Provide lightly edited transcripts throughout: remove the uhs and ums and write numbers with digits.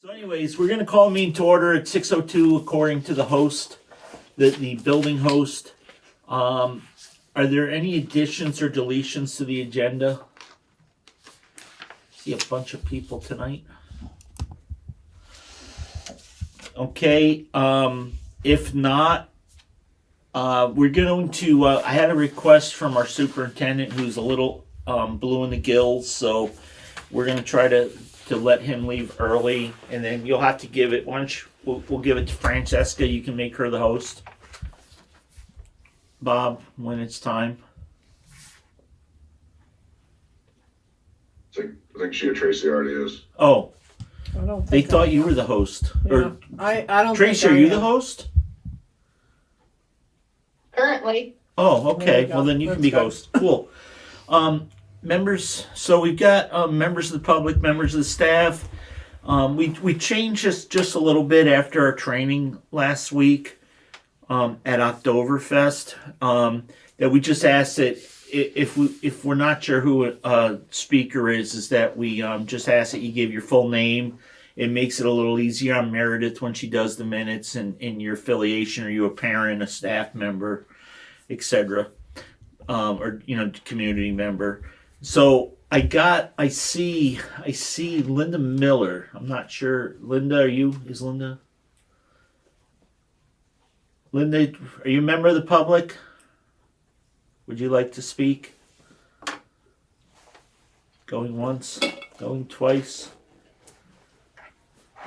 So anyways, we're going to call a meeting to order at 6:02 according to the host, the building host. Are there any additions or deletions to the agenda? See a bunch of people tonight. Okay, if not, we're going to, I had a request from our superintendent who's a little blue in the gills, so we're going to try to let him leave early, and then you'll have to give it, why don't you, we'll give it to Francesca, you can make her the host. Bob, when it's time. I think she or Tracy already is. Oh, I don't they think thought you were the host. Yeah, Or I don't Tracy, think are I you am. the host? Currently. Oh, There okay. you go. Well, then you can That's be good. host. Cool. Members, so we've got members of the public, members of the staff. We changed this just a little bit after our training last week at Oktoberfest. That we just asked that if we're not sure who a speaker is that we just ask that you give your full name. It makes it a little easier on Meredith when she does the minutes and your affiliation. Are you a parent, a staff member, etc., or community member? So I see Linda Miller. I'm not sure. Linda, is Linda? Linda, are you a member of the public? Would you like to speak? Going once, going twice.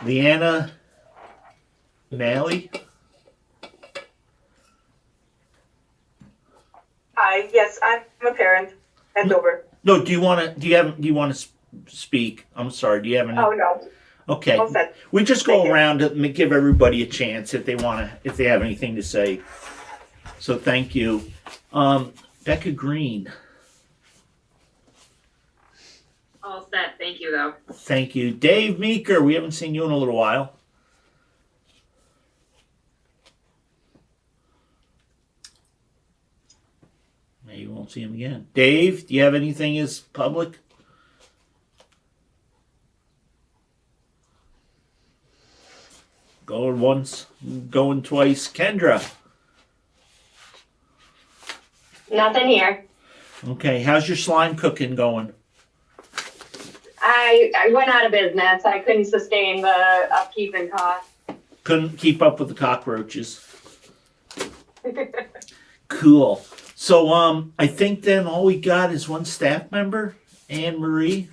Leanna Malley? Hi, yes, I'm a parent. Hand over. No, do you want to speak? I'm sorry. Do you have any? Oh, no. Okay. All set. We just go Thank you. around and give everybody a chance if they have anything to say. So thank you. Becca Green. All set. Thank you, though. Thank you. Dave Meeker, we haven't seen you in a little while. Maybe you won't see him again. Dave, do you have anything as public? Going once, going twice. Kendra. Nothing here. Okay, how's your slime cooking going? I went out of business. I couldn't sustain the upkeep and cost. Couldn't keep up with the cockroaches. Cool. So I think then all we got is one staff member, Anne Marie.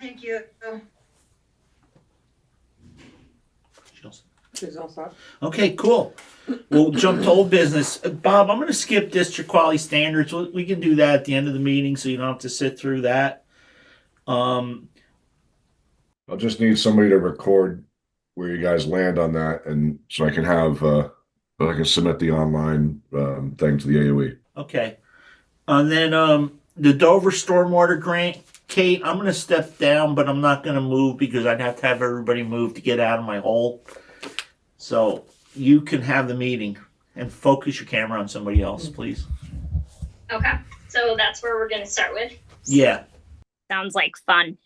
Thank you. She's all set. Okay, cool. We'll jump to old business. Bob, I'm going to skip district quality standards. We can do that at the end of the meeting, so you don't have to sit through that. I'll just need somebody to record where you guys land on that, and so I can have I can submit the online thing to the AOE. Okay. And then the Dover Stormwater Grant. Kate, I'm going to step down, but I'm not going to move because I'd have to have everybody move to get out of my hole. So you can have the meeting and focus your camera on somebody else, please. Okay, so that's where we're going to start with. Yeah. Sounds like fun.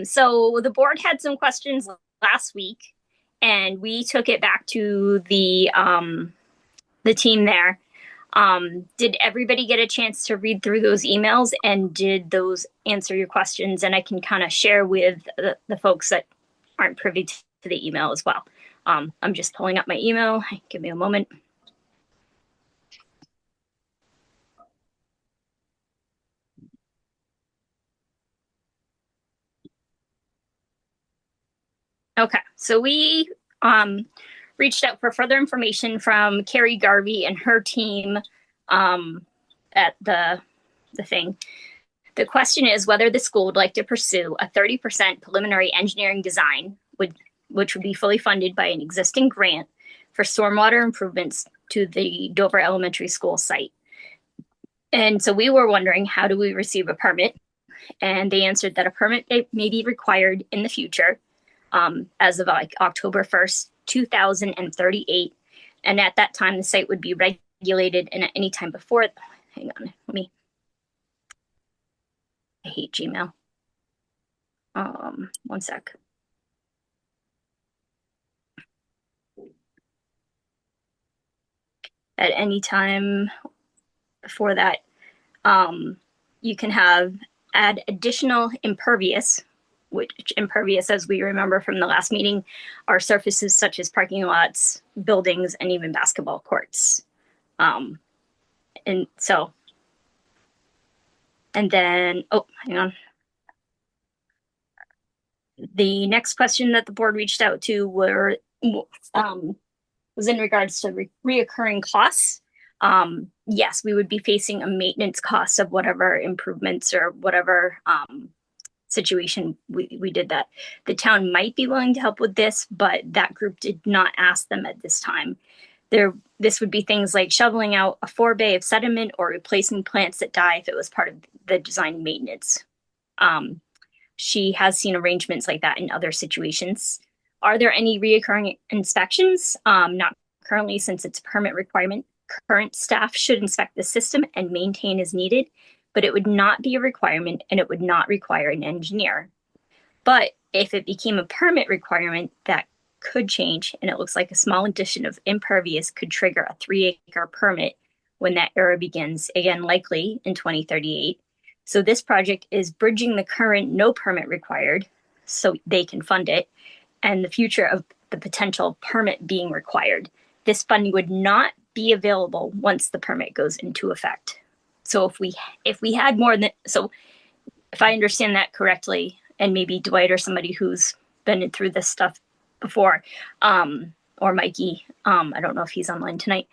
So the board had some questions last week, and we took it back to the team there. Did everybody get a chance to read through those emails, and did those answer your questions? And I can kind of share with the folks that aren't privy to the email as well. I'm just pulling up my email. Give me a moment. Okay, so we reached out for further information from Carrie Garvey and her team at the thing. The question is whether the school would like to pursue a 30% preliminary engineering design, which would be fully funded by an existing grant for stormwater improvements to the Dover Elementary School site. And so we were wondering, how do we receive a permit? And they answered that a permit may be required in the future as of like October 1st, 2038. And at that time, the site would be regulated, and at any time before, hang on, I hate Gmail. One sec. At any time before that, you can add additional impervious, which impervious, as we remember from the last meeting, are surfaces such as parking lots, buildings, and even basketball courts. And then, oh, hang on. The next question that the board reached out to was in regards to reoccurring costs. Yes, we would be facing a maintenance cost of whatever improvements or whatever situation we did that. The town might be willing to help with this, but that group did not ask them at this time. This would be things like shoveling out a forebay of sediment or replacing plants that die if it was part of the design maintenance. She has seen arrangements like that in other situations. Are there any reoccurring inspections? Not currently, since it's a permit requirement. Current staff should inspect the system and maintain as needed, but it would not be a requirement and it would not require an engineer. But if it became a permit requirement, that could change, and it looks like a small addition of impervious could trigger a 3-acre permit when that era begins, again, likely in 2038. So this project is bridging the current no permit required so they can fund it and the future of the potential permit being required. This funding would not be available once the permit goes into effect. So if we had more than, so if I understand that correctly, and maybe Dwight or somebody who's been through this stuff before, or Mikey, I don't know if he's online tonight.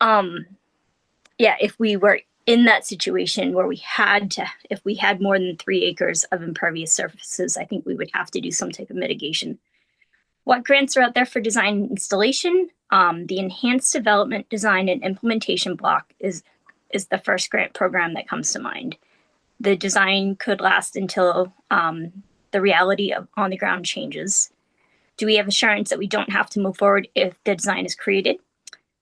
Yeah, if we were in that situation where if we had more than 3 acres of impervious surfaces, I think we would have to do some type of mitigation. What grants are out there for design and installation? The Enhanced Development Design and Implementation block is the first grant program that comes to mind. The design could last until the reality of on the ground changes. Do we have assurance that we don't have to move forward if the design is created?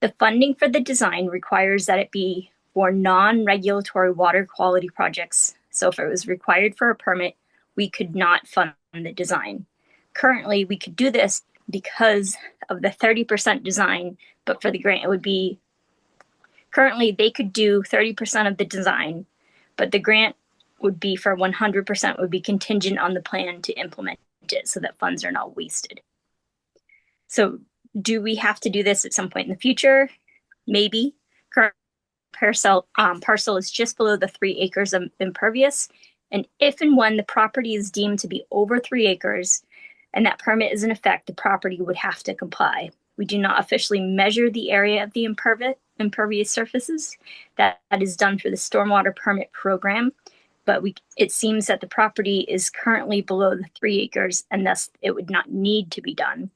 The funding for the design requires that it be for non-regulatory water quality projects. So if it was required for a permit, we could not fund the design. Currently, we could do this because of the 30% design, but for the grant, it would be, currently they could do 30% of the design, but the grant would be for 100% would be contingent on the plan to implement it so that funds are not wasted. So do we have to do this at some point in the future? Maybe. Current parcel is just below the 3 acres of impervious. And if and when the property is deemed to be over 3 acres and that permit is in effect, the property would have to comply. We do not officially measure the area of the impervious surfaces. That is done through the stormwater permit program. But it seems that the property is currently below the 3 acres and thus it would not need to be done.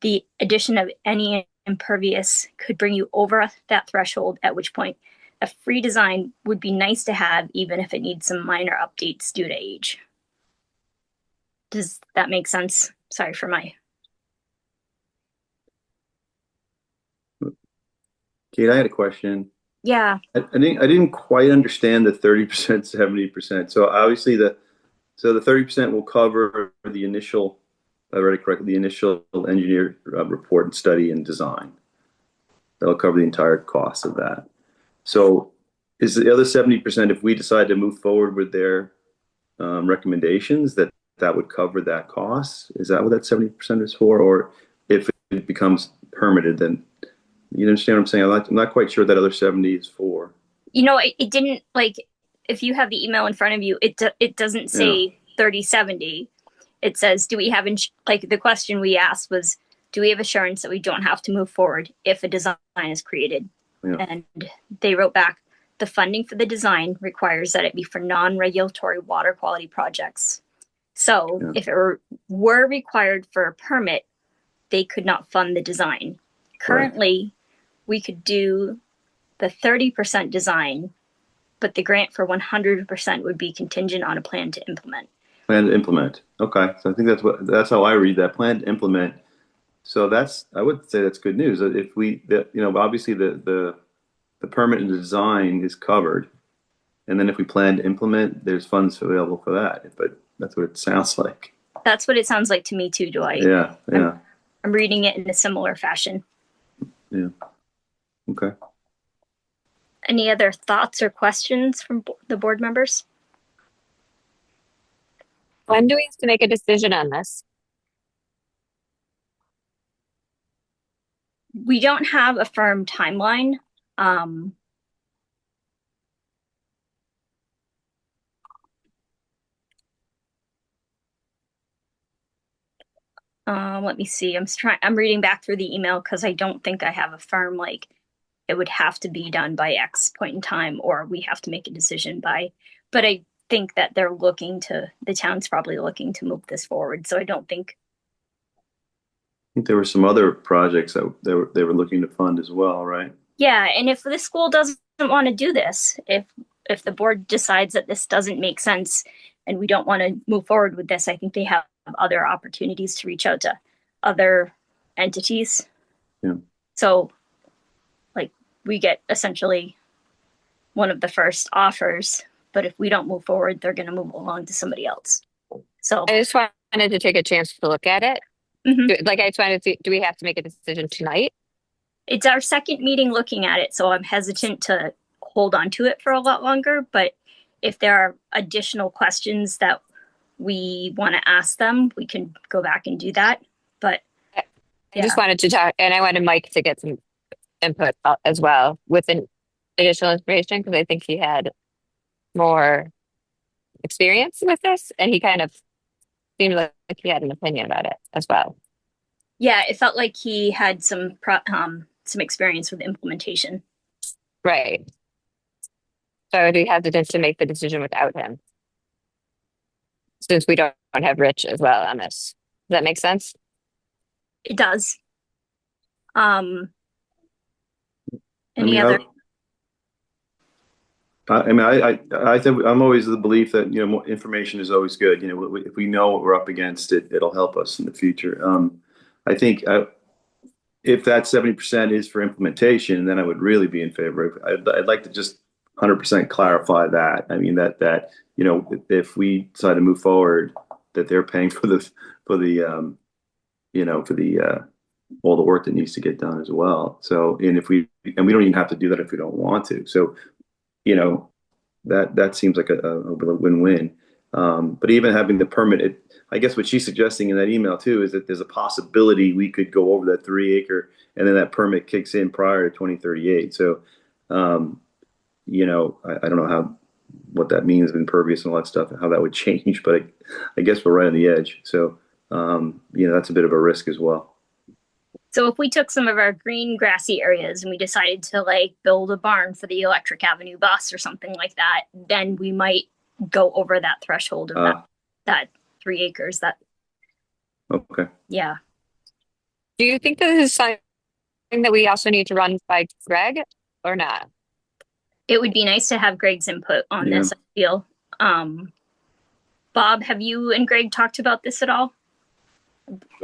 The addition of any impervious could bring you over that threshold, at which point a free design would be nice to have, even if it needs some minor updates due to age. Does that make sense? Sorry for my... Kate, I had a question. Yeah. I didn't quite understand the 30%, 70%. So obviously the 30% will cover the initial, if I read it correctly, the initial engineer report and study and design. That'll cover the entire cost of that. So is the other 70%, if we decide to move forward with their recommendations, that would cover that cost? Is that what that 70% is for? Or if it becomes permitted, then you understand what I'm saying? I'm not quite sure what that other 70 is for. You know, it didn't, like, if you have the email in front of you, it doesn't say 30/70. It says, do we have, like, the question we asked was, do we have assurance that we don't have to move forward if a design is created? Yeah. And they wrote back, the funding for the design requires that it be for non-regulatory water quality projects. So if it were required for a permit, they could not fund the design. Currently, we could do the 30% design, but the grant for 100% would be contingent on a plan to implement. Plan to implement. Okay, so I think that's how I read that, plan to implement. So I would say that's good news. If obviously the permit and the design is covered, and then if we plan to implement, there's funds available for that. But That's what it sounds like. That's what it sounds like to me too, Dwight. Yeah, yeah, I'm reading it in a similar fashion. yeah. Okay. Any other thoughts or questions from the board members? When do we have to make a decision on this? We don't have a firm timeline. Let me see. I'm reading back through the email because I don't think I have a firm, like, it would have to be done by X point in time, or we have to make a decision by, but I think that the town's probably looking to move this forward. So I don't think, I think there were some other projects that they were looking to fund as well, right? yeah. And if the school doesn't want to do this, if the board decides that this doesn't make sense and we don't want to move forward with this, I think they have other opportunities to reach out to other entities. Yeah. So, like, we get essentially one of the first offers, but if we don't move forward, they're going to move along to somebody else. So, I just wanted to take a chance to look at it. Mhm. Like, I just wanted to see, do we have to make a decision tonight? It's our second meeting looking at it, so I'm hesitant to hold on to it for a lot longer. But if there are additional questions that we want to ask them, we can go back and do that. But I just wanted to talk, and I wanted Mike to get some input as well with an additional information because I think he had more experience with this, and he kind of seemed like he had an opinion about it as well. yeah, it felt like he had some experience with implementation. Right. So I would be hesitant to make the decision without him, since we don't have Rich as well on this. Does that make sense? It does. Any I mean, other? I think I'm always of the belief that, more information is always good. If we know what we're up against, it'll help us in the future. I think if that 70% is for implementation, then I would really be in favor. I'd like to just 100% clarify that. I mean, that if we decide to move forward, that they're paying for the all the work that needs to get done as well. So, and we don't even have to do that if we don't want to. So, that seems like a win-win. But even having the permit, I guess what she's suggesting in that email too is that there's a possibility we could go over that 3 acre and then that permit kicks in prior to 2038. So, I don't know what that means, impervious and all that stuff, and how that would change, but I guess we're right on the edge. So, that's a bit of a risk as well. So if we took some of our green grassy areas and we decided to build a barn for the Electric Avenue bus or something like that, then we might go over that threshold of that 3 acres. Okay. Yeah. Do you think this is something that we also need to run by Greg or not? It would be nice to have Greg's input on this, I feel. Bob, have you and Greg talked about this at all?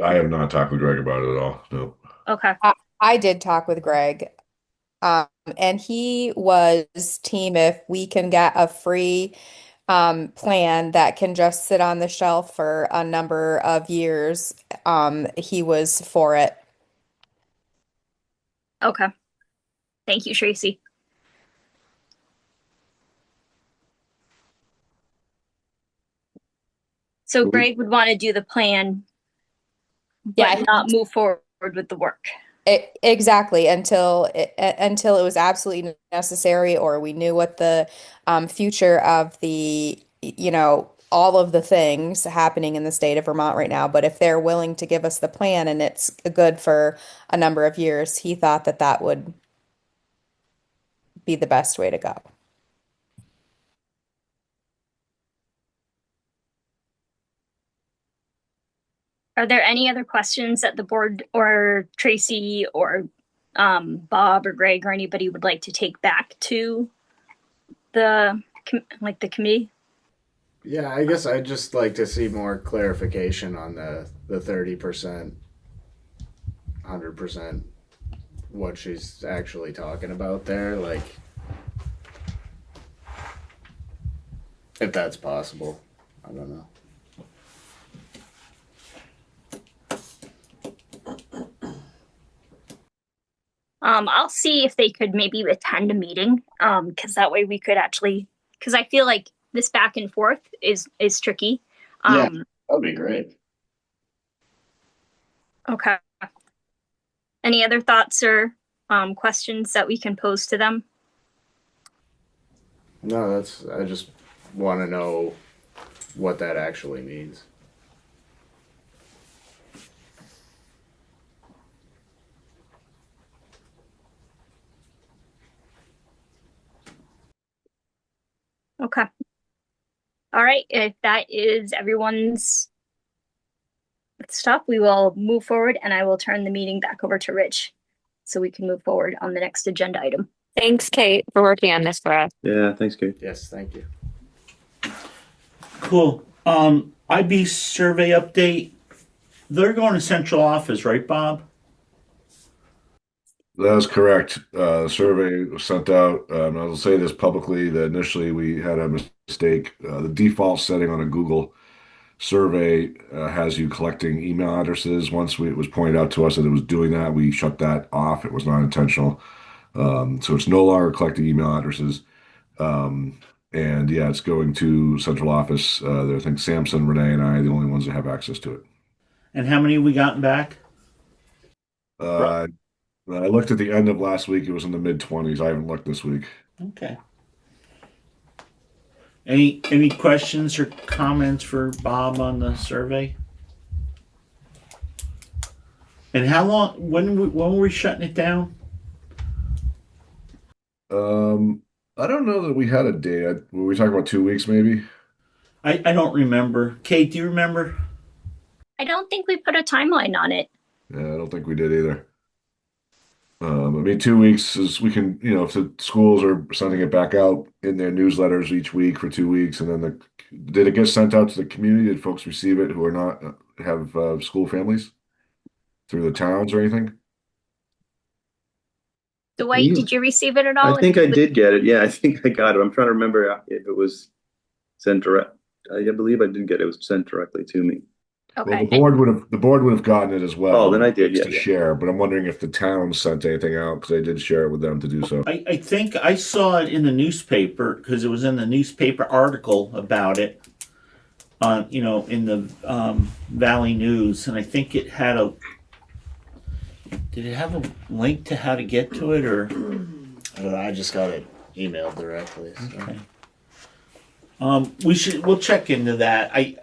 I have not talked with Greg about it at all. No. Okay. I did talk with Greg, and he was team if we can get a free plan that can just sit on the shelf for a number of years. He was for it. Okay. Thank you, Tracy. So Greg would want to do the plan, but not move forward with the work. Exactly, until it was absolutely necessary, or we knew what the future of the, all of the things happening in the state of Vermont right now. But if they're willing to give us the plan and it's good for a number of years, he thought that would be the best way to go. Are there any other questions that the board or Tracy or Bob or Greg or anybody would like to take back to the committee? Yeah, I guess I'd just like to see more clarification on the 30%, 100%, what she's actually talking about there, if that's possible. I don't know. I'll see if they could maybe attend a meeting, because that way we could actually, because I feel like this back and forth is tricky. That'd be great. Okay. Any other thoughts or questions that we can pose to them? No, I just want to know what that actually means. Okay. All right. If that is everyone's stuff, we will move forward, and I will turn the meeting back over to Rich so we can move forward on the next agenda item. Thanks, Kate, for working on this for us. Yeah, thanks, Kate. Yes, thank you. Cool. IB survey update. They're going to central office, right, Bob? That is correct. The survey was sent out. I'll say this publicly that initially we had a mistake. The default setting on a Google survey has you collecting email addresses. Once it was pointed out to us that it was doing that, we shut that off. It was not intentional. So it's no longer collecting email addresses. And yeah, it's going to central office. I think Samson, Renee, and I are the only ones that have access to it. And how many we gotten back? I looked at the end of last week. It was in the mid-20s. I haven't looked this week. Okay. Any questions or comments for Bob on the survey? And how long? When were we shutting it down? I don't know that we had a date. Were we talking about 2 weeks, maybe? I don't remember. Kate, do you remember? I don't think we put a timeline on it. Yeah, I don't think we did either. I mean, 2 weeks is we can, if the schools are sending it back out in their newsletters each week for 2 weeks, and then did it get sent out to the community? Did folks receive it who are not have school families through the towns or anything? Dwight, did you receive it at all? I think I did get it. Yeah, I think I got it. I'm trying to remember if it was sent direct. I believe I did get it. It was sent directly to me. Okay. Well, the board would have gotten it as well. Oh, then I did, to share. But I'm wondering if the town sent anything out because I did share it with them to do so. I think I saw it in the newspaper because it was in the newspaper article about it in the Valley News, and I think it had did it have a link to how to get to it, or? I don't know. I just got it emailed directly. So. Okay. We'll check into that. I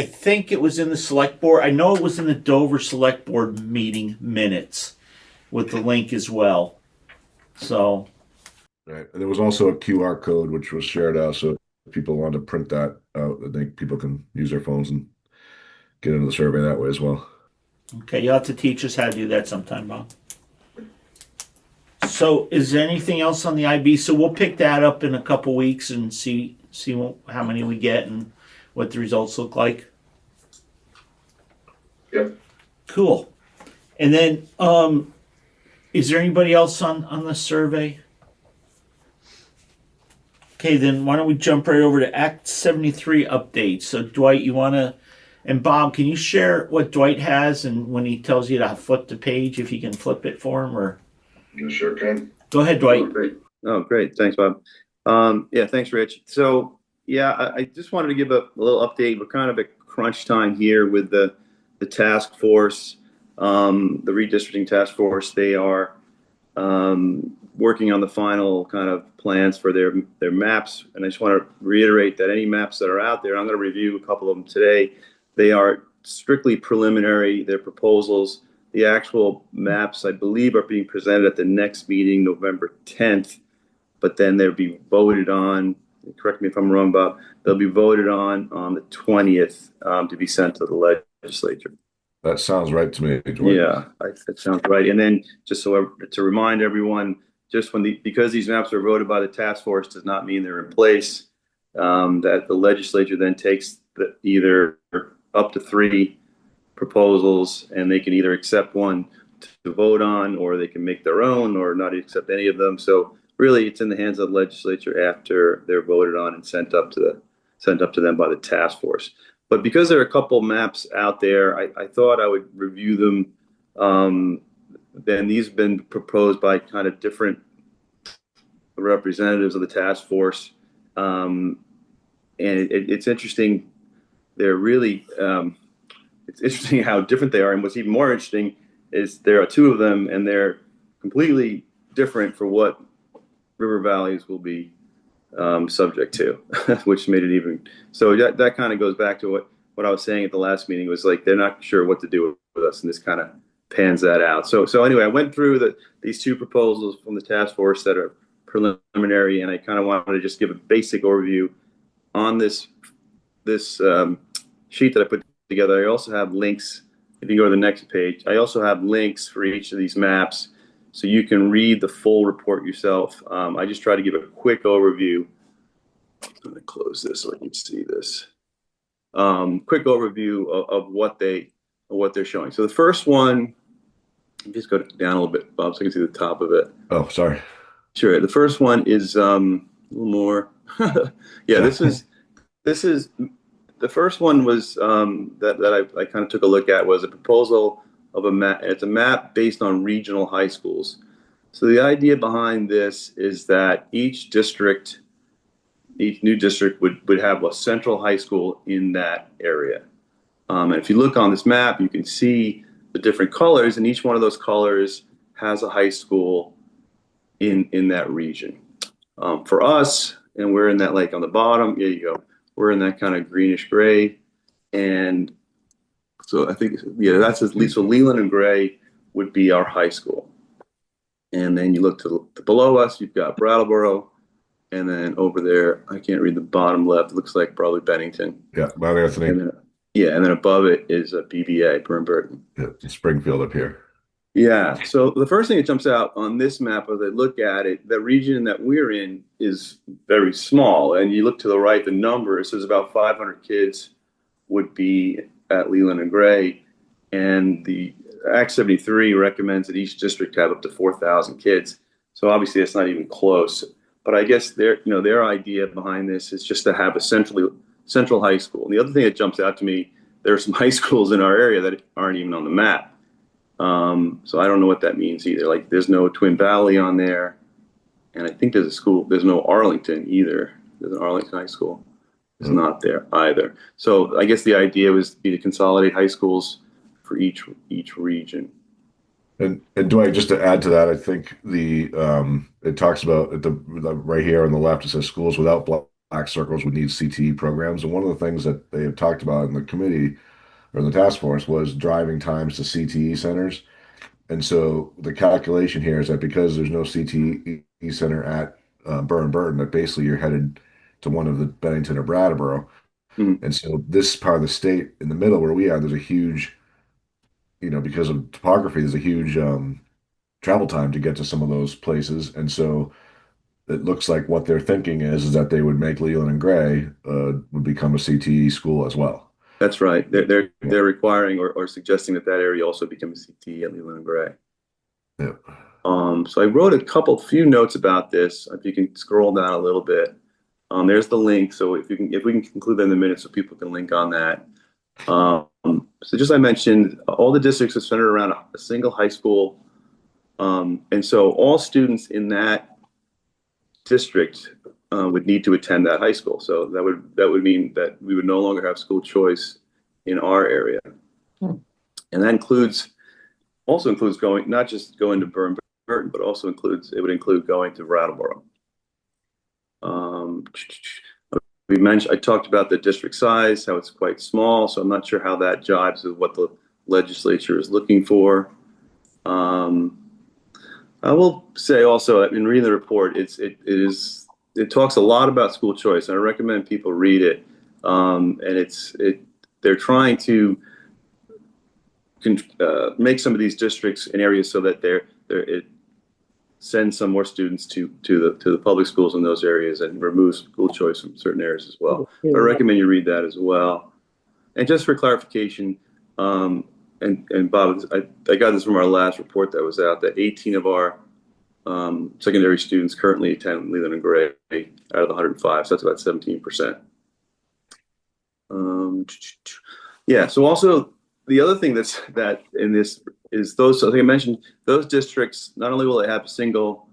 think it was in the select board. I know it was in the Dover select board meeting minutes with the link as well. So. Right. And there was also a QR code which was shared out. So if people want to print that out, I think people can use their phones and get into the survey that way as well. Okay, you'll have to teach us how to do that sometime, Bob. So is there anything else on the IB? So we'll pick that up in a couple weeks and see how many we get and what the results look like. Yep. Cool. And then is there anybody else on the survey? Okay, then why don't we jump right over to Act 73 updates. So Dwight, you want to, and Bob, can you share what Dwight has and when he tells you to flip the page, if you can flip it for him, or? You sure can. Go ahead, Dwight. Oh, great. Thanks, Bob. Yeah, thanks, Rich. So, yeah, I just wanted to give a little update. We're kind of at crunch time here with the task force, the redistricting task force. They are working on the final kind of plans for their maps. And I just want to reiterate that any maps that are out there, I'm going to review a couple of them today. They are strictly preliminary. They're proposals. The actual maps, I believe, are being presented at the next meeting, November 10th, but then they'll be voted on. Correct me if I'm wrong, Bob. They'll be voted on the 20th to be sent to the legislature. That sounds right to me, Dwight. Yeah, that sounds right. And then just to remind everyone, just because these maps are voted by the task force does not mean they're in place. That the legislature then takes either up to 3 proposals, and they can either accept one to vote on, or they can make their own, or not accept any of them. So really, it's in the hands of the legislature after they're voted on and sent up to them by the task force. But because there are a couple maps out there, I thought I would review them then these have been proposed by kind of different representatives of the task force. And it's interesting. They're really, it's interesting how different they are. And what's even more interesting is there are two of them, and they're completely different for what river valleys will be subject to, which made it even. So that kind of goes back to what I was saying at the last meeting. Was like they're not sure what to do with us, and this kind of pans that out. So anyway, I went through these two proposals from the task force that are preliminary, and I kind of wanted to just give a basic overview on this sheet that I put together. I also have links. If you go to the next page, I also have links for each of these maps, so you can read the full report yourself. I just try to give a quick overview. I'm going to close this so I can see this. Quick overview of what they're showing. So the first one, just go down a little bit, Bob, so I can see the top of it. Oh, sorry. Sure. The first one is a little more. Yeah, this is the first one was that I kind of took a look at was a proposal of a map. It's a map based on regional high schools. So the idea behind this is that each new district would have a central high school in that area. And if you look on this map, you can see the different colors, and each one of those colors has a high school in that region. For us, and we're in that, like on the bottom, here you go. We're in that kind of greenish gray. And so I think, yeah, that's at least, so Leland and Gray would be our high school. And then you look to below us, you've got Brattleboro. And then over there, I can't read the bottom left. It looks like probably Bennington. Yeah, Mount Anthony. And then above it is a BBA, Burton. Yeah, Springfield up here. Yeah. So the first thing that jumps out on this map, as I look at it, the region that we're in is very small. And you look to the right, the number, it says about 500 kids would be at Leland and Gray. And the Act 73 recommends that each district have up to 4,000 kids. So obviously it's not even close. But I guess their idea behind this is just to have a central high school. And the other thing that jumps out to me, there are some high schools in our area that aren't even on the map. So I don't know what that means either. Like there's no Twin Valley on there. And I think there's no Arlington either. There's an Arlington High School. It's not there either. So I guess the idea was to consolidate high schools for each region. And Dwight, just to add to that, I think it talks about the right here on the left, it says schools without black circles would need CTE programs. And one of the things that they had talked about in the committee or the task force was driving times to CTE centers. And so the calculation here is that because there's no CTE center at Burton, that basically you're headed to one of the Bennington or Brattleboro. Mm-hmm. And so this part of the state in the middle where we are, there's a huge, because of topography, there's a huge travel time to get to some of those places. And so it looks like what they're thinking is that they would make Leland and Gray would become a CTE school as well. That's right. They're requiring or suggesting that area also become a CTE at Leland and Gray. Yeah. So I wrote a few notes about this. If you can scroll down a little bit, there's the link. So if we can conclude that in a minute, so people can link on that. So just I mentioned, all the districts are centered around a single high school, and so all students in that district would need to attend that high school. So that would mean that we would no longer have school choice in our area, and that also includes going, not just going to Burton, but also it would include going to Brattleboro. I talked about the district size, how it's quite small, so I'm not sure how that jives with what the legislature is looking for. I will say also, in reading the report, it talks a lot about school choice, and I recommend people read it. And they're trying to make some of these districts in areas so that it sends some more students to the public schools in those areas and remove school choice from certain areas as well. But I recommend you read that as well. And just for clarification, and Bob, I got this from our last report that was out, that 18 of our secondary students currently attend Leland and Gray out of the 105, so that's about 17%. Yeah, so also the other thing that in this is those, I think I mentioned, those districts, not only will they have a single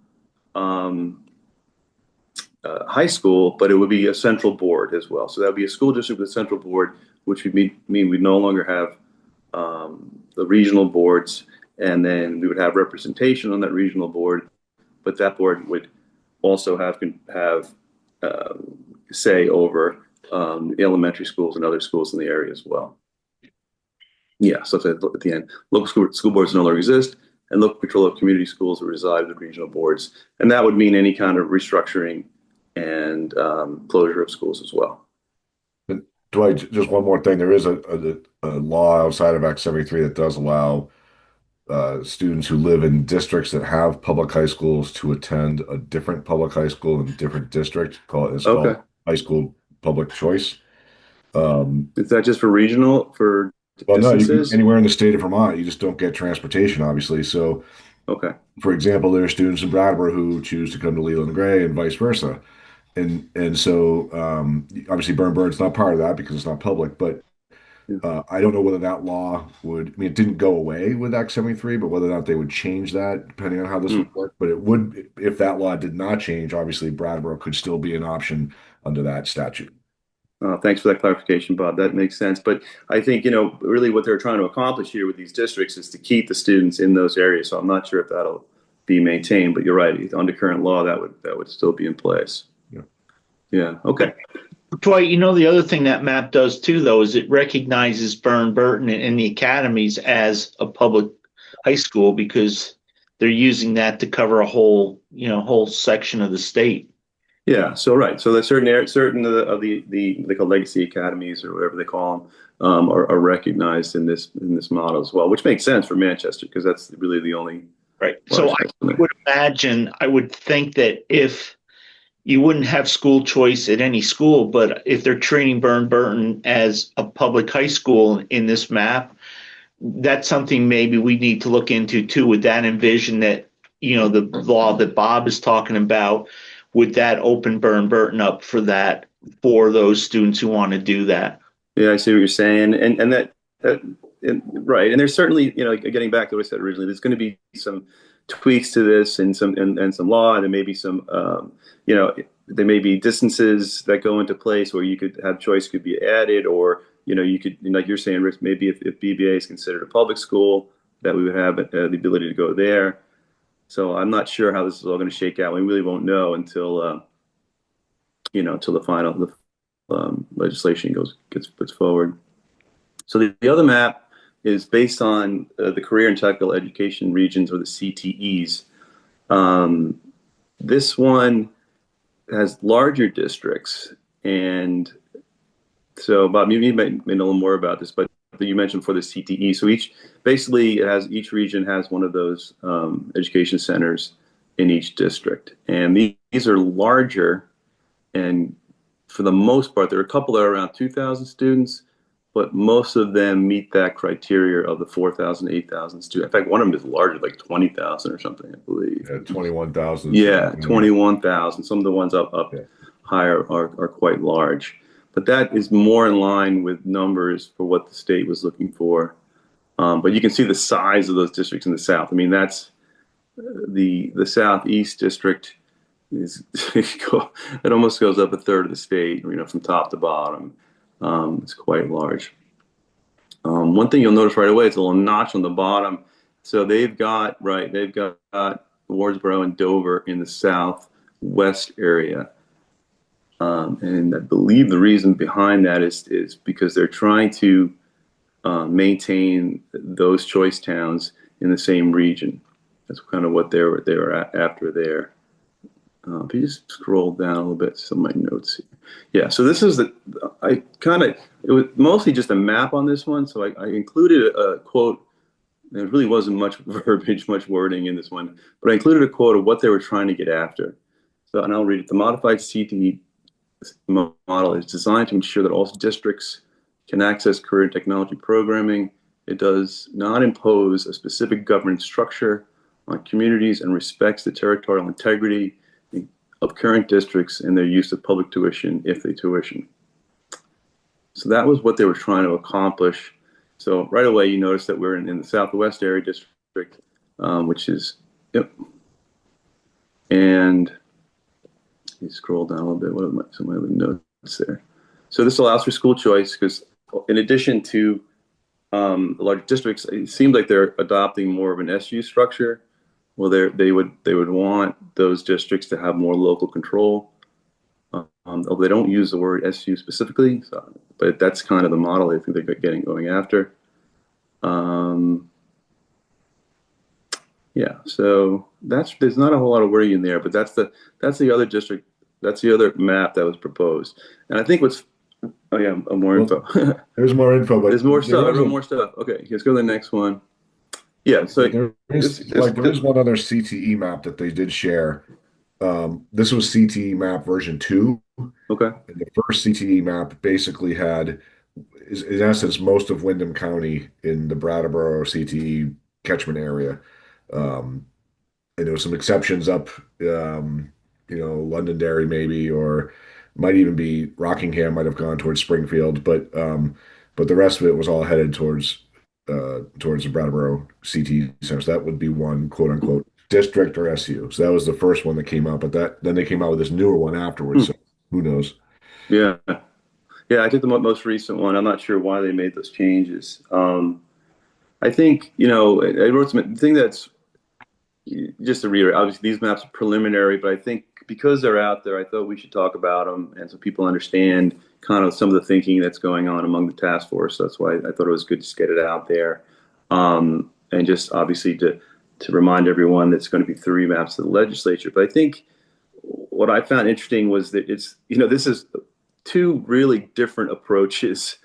high school, but it would be a central board as well. So that would be a school district with a central board, which would mean we no longer have the regional boards, and then we would have representation on that regional board, but that board would also have say over the elementary schools and other schools in the area as well. Yeah, so at the end, local school boards no longer exist, and local control of community schools will reside in the regional boards. And that would mean any kind of restructuring and closure of schools as well. Dwight, just one more thing. There is a law outside of Act 73 that does allow students who live in districts that have public high schools to attend a different public high school in a different district. It's called high school public choice. Is that just for regional, for well, distances? No, you can, anywhere in the state of Vermont, you just don't get transportation, obviously. So, for example, there are students in Brattleboro who choose to come to Leland Gray and vice versa. And so obviously Bird's not part of that because it's not public, but I don't know whether that law would, I mean, it didn't go away with Act 73, but whether or not they would change that depending on how this would work. But it would, if that law did not change, obviously Brattleboro could still be an option under that statute. Thanks for that clarification, Bob. That makes sense. But I think, really what they're trying to accomplish here with these districts is to keep the students in those areas. So I'm not sure if that'll be maintained, but you're right. Under current law, that would still be in place. Yeah. Okay. Dwight, the other thing that map does too, though, is it recognizes Burton and the academies as a public high school because they're using that to cover a whole section of the state. Yeah. So right. So there's certain of the they call legacy academies or whatever they call them are recognized in this model as well, which makes sense for Manchester because that's really the only right. So I would think that if you wouldn't have school choice at any school, but if they're treating Burton as a public high school in this map, that's something maybe we need to look into too. Would that envision that, the law that Bob is talking about, would that open Burton up for those students who want to do that? Yeah, I see what you're saying. And that right. And there's certainly, getting back to what I said originally, there's going to be some tweaks to this and some law, and there may be some there may be distances that go into place where you could have choice could be added, or you could, like you're saying, Rick, maybe if BBA is considered a public school, that we would have the ability to go there. So I'm not sure how this is all going to shake out. We really won't know until until the final legislation gets put forward. So the other map is based on the career and technical education regions, or the CTEs. This one has larger districts, and so Bob, you may know a little more about this, but you mentioned for the CTE. So each region has one of those education centers in each district, and these are larger, and for the most part, there are a couple that are around 2,000 students. But most of them meet that criteria of the 4,000, 8,000 students. In fact, one of them is larger, like 20,000 or something, I believe. Yeah, 21,000. Yeah, 21,000. Some of the ones up higher are quite large. But that is more in line with numbers for what the state was looking for. But you can see the size of those districts in the South. I mean, that's the Southeast district is it almost goes up a third of the state, from top to bottom. It's quite large. One thing you'll notice right away is a little notch on the bottom. So they've got Wardsboro and Dover in the southwest area. And I believe the reason behind that is because they're trying to maintain those choice towns in the same region. That's kind of what they were after there. If you just scroll down a little bit, some of my notes here. Yeah, so this is it was mostly just a map on this one. So I included a quote. There really wasn't much verbiage, much wording in this one, but I included a quote of what they were trying to get after. So, and I'll read it. The modified CTE model is designed to ensure that all districts can access career and technology programming. It does not impose a specific governance structure on communities and respects the territorial integrity of current districts and their use of public tuition if they tuition. So that was what they were trying to accomplish. So right away, you notice that we're in the Southwest Area District, which is, yep. And you scroll down a little bit. What are some of the notes there? So this allows for school choice because in addition to the large districts, it seems like they're adopting more of an SU structure. Well, they would want those districts to have more local control. Although they don't use the word SU specifically, but that's kind of the model I think they're going after. Yeah, so there's not a whole lot of wording in there, but that's the other district, that's the other map that was proposed. And I think more info. There's more info, but there's more stuff. I wrote more stuff. Okay, let's go to the next one. Yeah, so there is one other CTE map that they did share. This was CTE map version 2. Okay. And the first CTE map basically is in essence most of Windham County in the Brattleboro CTE catchment area. And there were some exceptions up, Londonderry maybe, or might even be Rockingham might have gone towards Springfield, but the rest of it was all headed towards the Brattleboro CTE center. So that would be one quote unquote district or SU. So that was the first one that came out, but then they came out with this newer one afterwards. So who knows? Yeah. Yeah, I took the most recent one. I'm not sure why they made those changes. I think, I wrote the thing that's, just to reiterate, obviously these maps are preliminary, but I think because they're out there, I thought we should talk about them and so people understand kind of some of the thinking that's going on among the task force. That's why I thought it was good to just get it out there. And just obviously to remind everyone that it's going to be 3 maps to the legislature. But I think what I found interesting was that it's, this is 2 really different approaches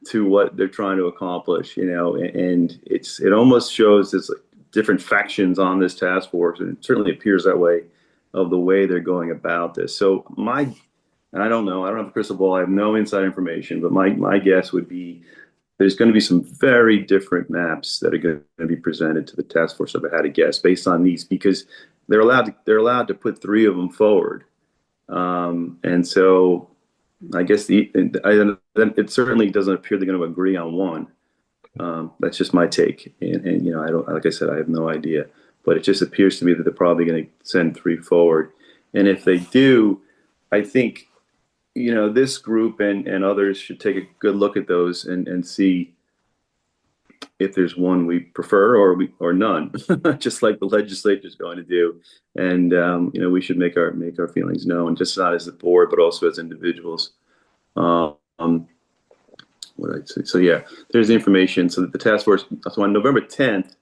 to what they're trying to accomplish, and it almost shows there's different factions on this task force, and it certainly appears that way of the way they're going about this. So and I don't know, I don't have a crystal ball, I have no inside information, but my guess would be there's going to be some very different maps that are going to be presented to the task force, if I had to guess, based on these, because they're allowed to put 3 of them forward. And so I guess it certainly doesn't appear they're going to agree on one. That's just my take, and I don't, like I said, I have no idea, but it just appears to me that they're probably going to send 3 forward, and if they do, I think this group and others should take a good look at those and see if there's one we prefer or none, just like the legislature is going to do, and we should make our feelings known, just not as the board but also as individuals. What I'd say. So yeah, there's the information. So that the task force. So on November 10th.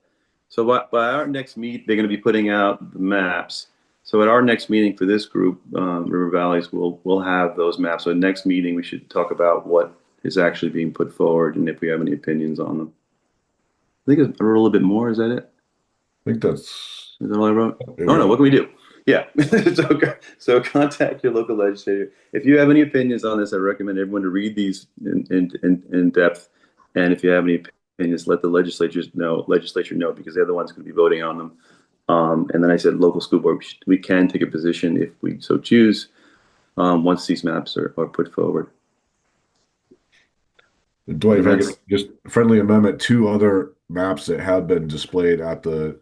So by our next meet, they're going to be putting out the maps. So at our next meeting for this group, River Valleys, we'll have those maps. So next meeting, we should talk about what is actually being put forward and if we have any opinions on them. I think I wrote a little bit more. Is that it? I think is that all I wrote? Oh no, what can we do? Yeah. So contact your local legislator. If you have any opinions on this, I recommend everyone to read these in depth. And if you have any opinions, let the legislature know, because they're the ones going to be voting on them. And then I said local school board, we can take a position if we so choose once these maps are put forward. Dwight, if I could just friendly amendment, 2 other maps that have been displayed at the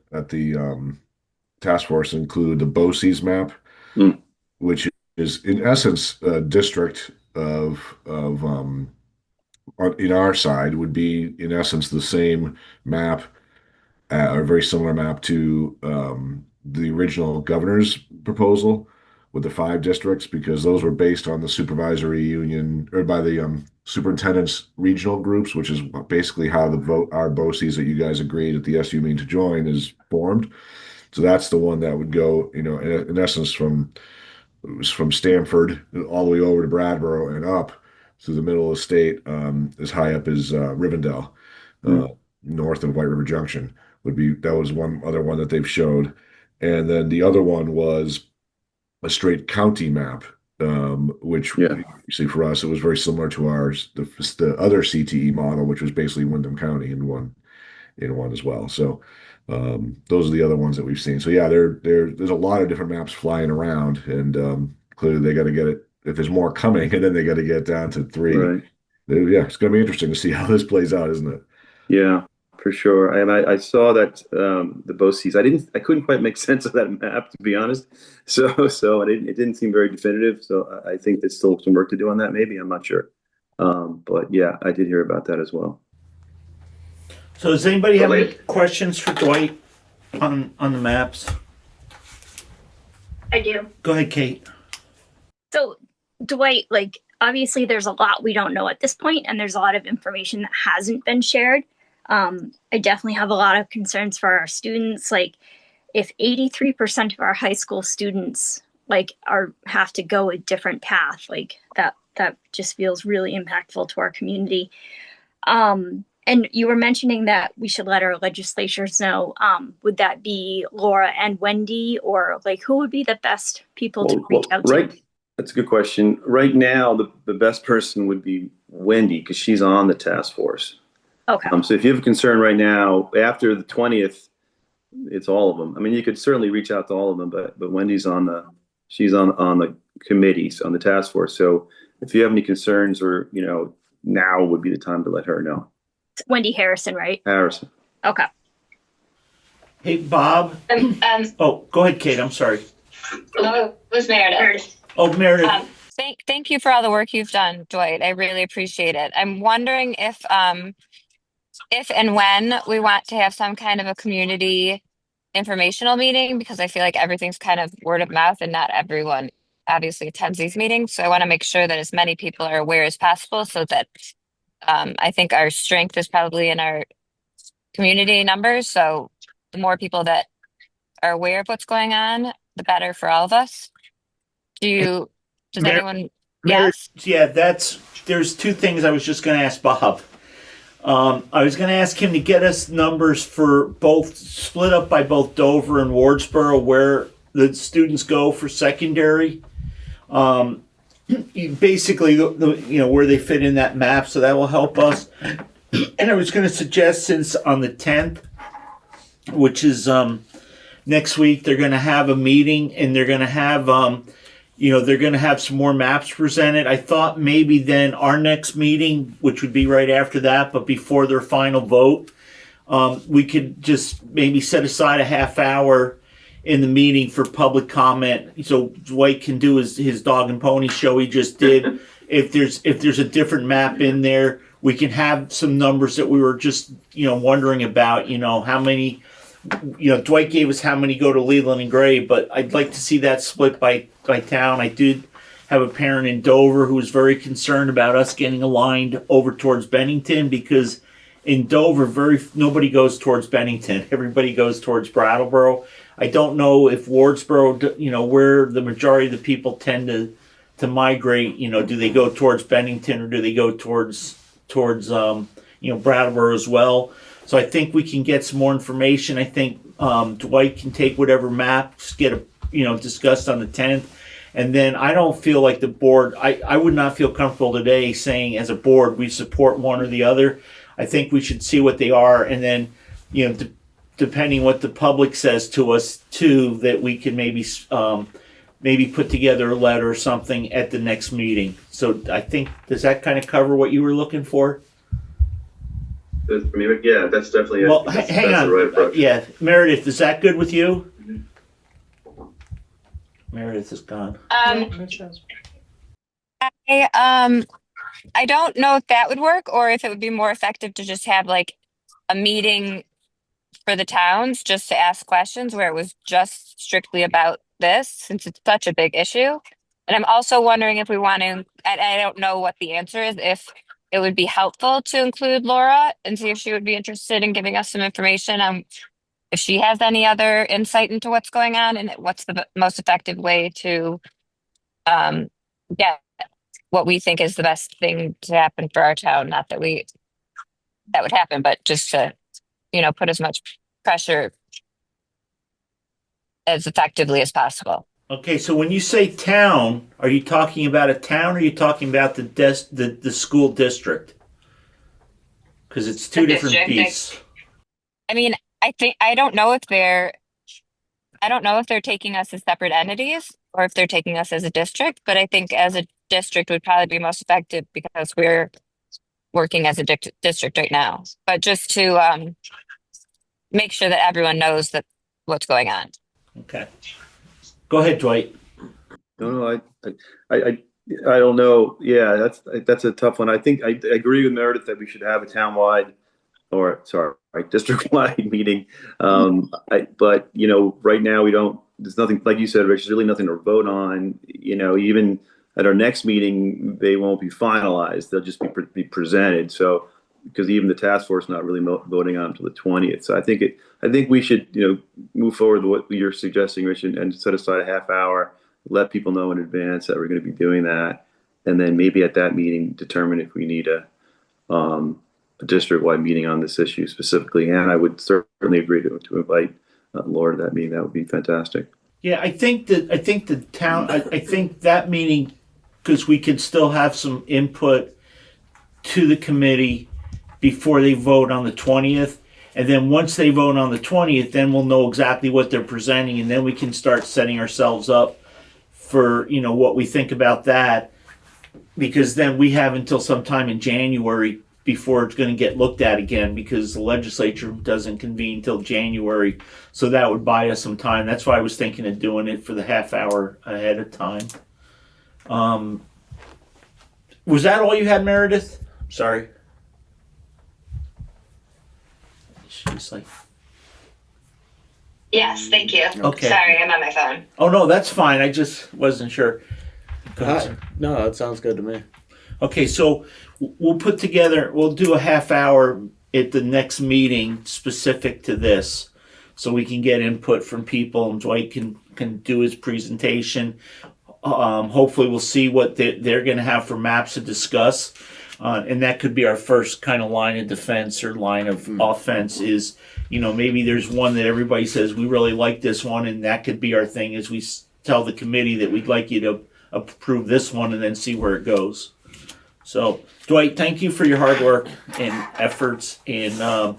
task force include the BOCES map, which is in essence a district of in our side would be in essence the same map, or very similar map to the original governor's proposal with the 5 districts, because those were based on the supervisory union or by the superintendent's regional groups, which is basically how our BOCES that you guys agreed at the SU meeting to join is formed. So that's the one that would go, in essence from Stamford all the way over to Brattleboro and up through the middle of the state, as high up as Rivendell, north of White River Junction that was one other one that they've showed. And then the other one was a straight county map, which obviously for us, it was very similar to ours, the other CTE model, which was basically Windham County in one as well. So those are the other ones that we've seen. So yeah, there's a lot of different maps flying around, and clearly they got to get it. If there's more coming, and then they got to get it down to 3. Right. Yeah, it's going to be interesting to see how this plays out, isn't it? Yeah, for sure. And I saw that the BOCES. I couldn't quite make sense of that map, to be honest. So it didn't seem very definitive. So I think there's still some work to do on that. Maybe I'm not sure. But yeah, I did hear about that as well. So does anybody have any questions for Dwight on the maps? I do. Go ahead, Kate. So, Dwight, like, obviously there's a lot we don't know at this point, and there's a lot of information that hasn't been shared. I definitely have a lot of concerns for our students. Like, if 83% of our high school students have to go a different path, like that just feels really impactful to our community. And you were mentioning that we should let our legislatures know. Would that be Laura and Wendy, or like who would be the best people to reach out to? Right. That's a good question. Right now, the best person would be Wendy because she's on the task force. Okay. So if you have a concern right now, after the 20th, it's all of them. I mean, you could certainly reach out to all of them, but Wendy's on the committees, on the task force. So if you have any concerns, or now would be the time to let her know. Wendy Harrison, right? Harrison. Okay. Hey, Bob. Oh, go ahead, Kate. I'm sorry. No, it was Meredith. Oh, Meredith. Thank you for all the work you've done, Dwight. I really appreciate it. I'm wondering if and when we want to have some kind of a community informational meeting, because I feel like everything's kind of word of mouth and not everyone obviously attends these meetings. So I want to make sure that as many people are aware as possible, so that I think our strength is probably in our community numbers. So the more people that are aware of what's going on, the better for all of us. Does anyone? Yes. Yeah, there's two things I was just going to ask Bob. I was going to ask him to get us numbers for both, split up by both Dover and Wardsboro, where the students go for secondary. Basically, where they fit in that map, so that will help us. And I was going to suggest, since on the 10th, which is next week, they're going to have a meeting, and they're going to have they're going to have some more maps presented. I thought maybe then our next meeting, which would be right after that, but before their final vote, we could just maybe set aside a half hour in the meeting for public comment. So Dwight can do his dog and pony show he just did. If there's a different map in there, we can have some numbers that we were just, wondering about, how many, Dwight gave us how many go to Leland and Gray, but I'd like to see that split by town. I did have a parent in Dover who was very concerned about us getting aligned over towards Bennington, because in Dover, nobody goes towards Bennington. Everybody goes towards Brattleboro. I don't know if Wardsboro, where the majority of the people tend to migrate, do they go towards Bennington, or do they go towards Brattleboro as well? So I think we can get some more information. I think Dwight can take whatever maps get discussed on the 10th. And then I don't feel like the board, I would not feel comfortable today saying as a board we support one or the other. I think we should see what they are, and then, depending what the public says to us too, that we can maybe put together a letter or something at the next meeting. So I think, does that kind of cover what you were looking for? I mean, yeah, that's definitely hang on. The right approach. Yeah, Meredith, is that good with you? Meredith is gone. I don't know if that would work, or if it would be more effective to just have like a meeting for the towns just to ask questions, where it was just strictly about this, since it's such a big issue. And I'm also wondering if we want to, and I don't know what the answer is, if it would be helpful to include Laura and see if she would be interested in giving us some information on if she has any other insight into what's going on, and what's the most effective way to get what we think is the best thing to happen for our town. Not that that would happen, but just to, put as much pressure as effectively as possible. Okay, so when you say town, are you talking about a town, or are you talking about the school district? Because it's two different pieces. I mean, I don't know if they're taking us as separate entities, or if they're taking us as a district, but I think as a district would probably be most effective, because we're working as a district right now, but just to make sure that everyone knows that what's going on. Okay. Go ahead, Dwight. No, I don't know. Yeah, that's a tough one. I think I agree with Meredith that we should have a townwide, or sorry, district-wide meeting. But right now we don't. There's nothing, like you said, Rich. There's really nothing to vote on. Even at our next meeting, they won't be finalized. They'll just be presented. So, because even the task force is not really voting on until the 20th. So I think we should move forward with what you're suggesting, Rich, and set aside a half hour. Let people know in advance that we're going to be doing that, and then maybe at that meeting determine if we need a district-wide meeting on this issue specifically. And I would certainly agree to invite Laura to that meeting. That would be fantastic. Yeah, I think the town. I think that meeting, because we can still have some input to the committee before they vote on the 20th. And then once they vote on the 20th, then we'll know exactly what they're presenting, and then we can start setting ourselves up for what we think about that, because then we have until sometime in January before it's going to get looked at again, because the legislature doesn't convene till January, so that would buy us some time. That's why I was thinking of doing it for the half hour ahead of time. Was that all you had, Meredith? Sorry. She's like, Yes, thank you. okay. Sorry, I'm on my phone. Oh no, that's fine. I just wasn't sure. Go ahead, sir. No, that sounds good to me. Okay, so we'll do a half hour at the next meeting specific to this, so we can get input from people, and Dwight can do his presentation. Hopefully we'll see what they're going to have for maps to discuss, and that could be our first kind of line of defense or line of offense is, maybe there's one that everybody says we really like this one, and that could be our thing as we tell the committee that we'd like you to approve this one, and then see where it goes. So, Dwight, thank you for your hard work and efforts, and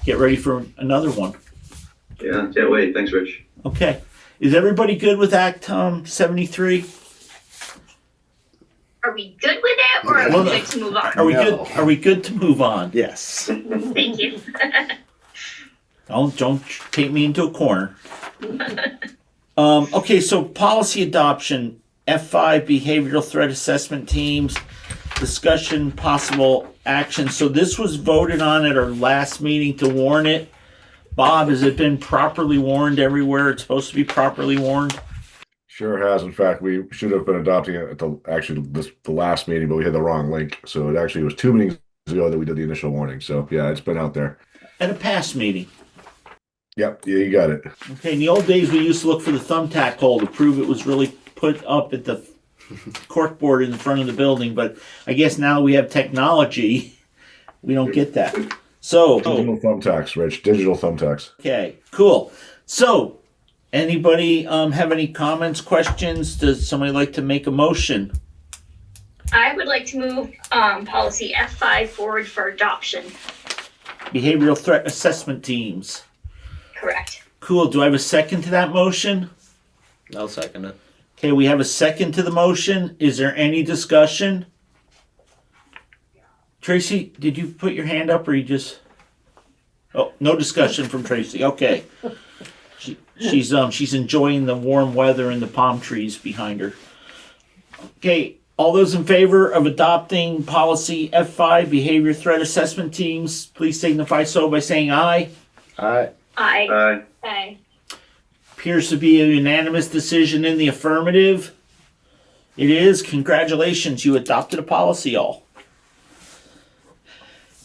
get ready for another one. Yeah, can't wait. Thanks, Rich. Okay. Is everybody good with Act 73? Are we good with it, or are we good to move on? Are we No. good? Are we good to move on? Yes. Thank you. Don't take me into a corner. Okay, so policy adoption, F5 behavioral threat assessment teams, discussion, possible action. So this was voted on at our last meeting to warn it. Bob, has it been properly warned everywhere it's supposed to be properly warned? Sure has. In fact, we should have been adopting it at the last meeting, but we had the wrong link. So it actually was 2 meetings ago that we did the initial warning. So yeah, it's been out there. At a past meeting. Yep, yeah, you got it. Okay, in the old days, we used to look for the thumbtack hole to prove it was really put up at the corkboard in the front of the building, but I guess now we have technology, we don't get that. So, Digital thumbtacks, Rich. Digital thumbtacks. okay, cool. So, anybody have any comments, questions? Does somebody like to make a motion? I would like to move policy F5 forward for adoption. Behavioral threat assessment teams. Correct. Cool. Do I have a second to that motion? I'll second it. Okay, we have a second to the motion. Is there any discussion? Tracy, did you put your hand up or you just... Oh, no discussion from Tracy. Okay. She's enjoying the warm weather and the palm trees behind her. Okay, all those in favor of adopting policy F5 behavior threat assessment teams, please signify so by saying aye. Aye. Aye. Aye. Appears to be a unanimous decision in the affirmative. It is. Congratulations, you adopted a policy, all.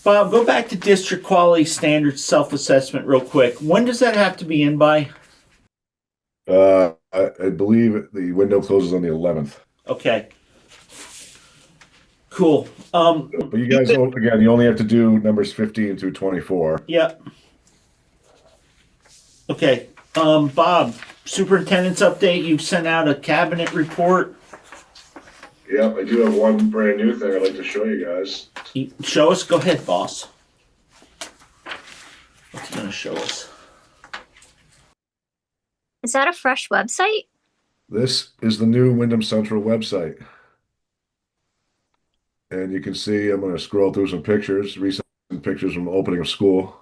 Bob, go back to district quality standards self-assessment real quick. When does that have to be in by? I believe the window closes on the 11th. Okay. Cool. But you guys, again, you only have to do numbers 15 through 24. Yep. Okay. Bob, superintendent's update. You've sent out a cabinet report. Yep, I do have one brand new thing I'd like to show you guys. Show us. Go ahead, boss. What's he going to show us? Is that a fresh website? This is the new Wyndham Central website. And you can see I'm going to scroll through some pictures, recent pictures from opening of school.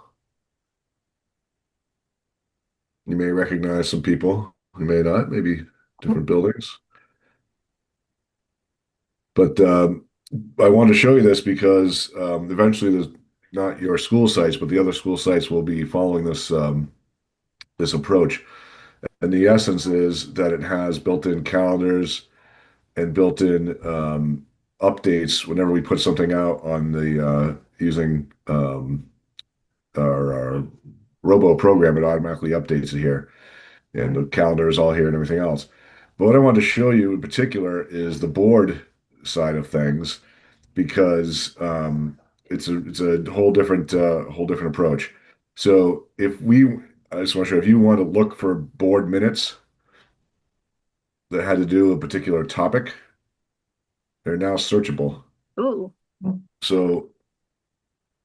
You may recognize some people. You may not, maybe different buildings. But I wanted to show you this because eventually there's not your school sites, but the other school sites will be following this approach. And the essence is that it has built-in calendars and built-in updates whenever we put something out on the using our robo program. It automatically updates it here, and the calendar is all here and everything else. But what I wanted to show you in particular is the board side of things because it's a whole different approach. So I just want to show if you want to look for board minutes that had to do with a particular topic, they're now searchable. Ooh. So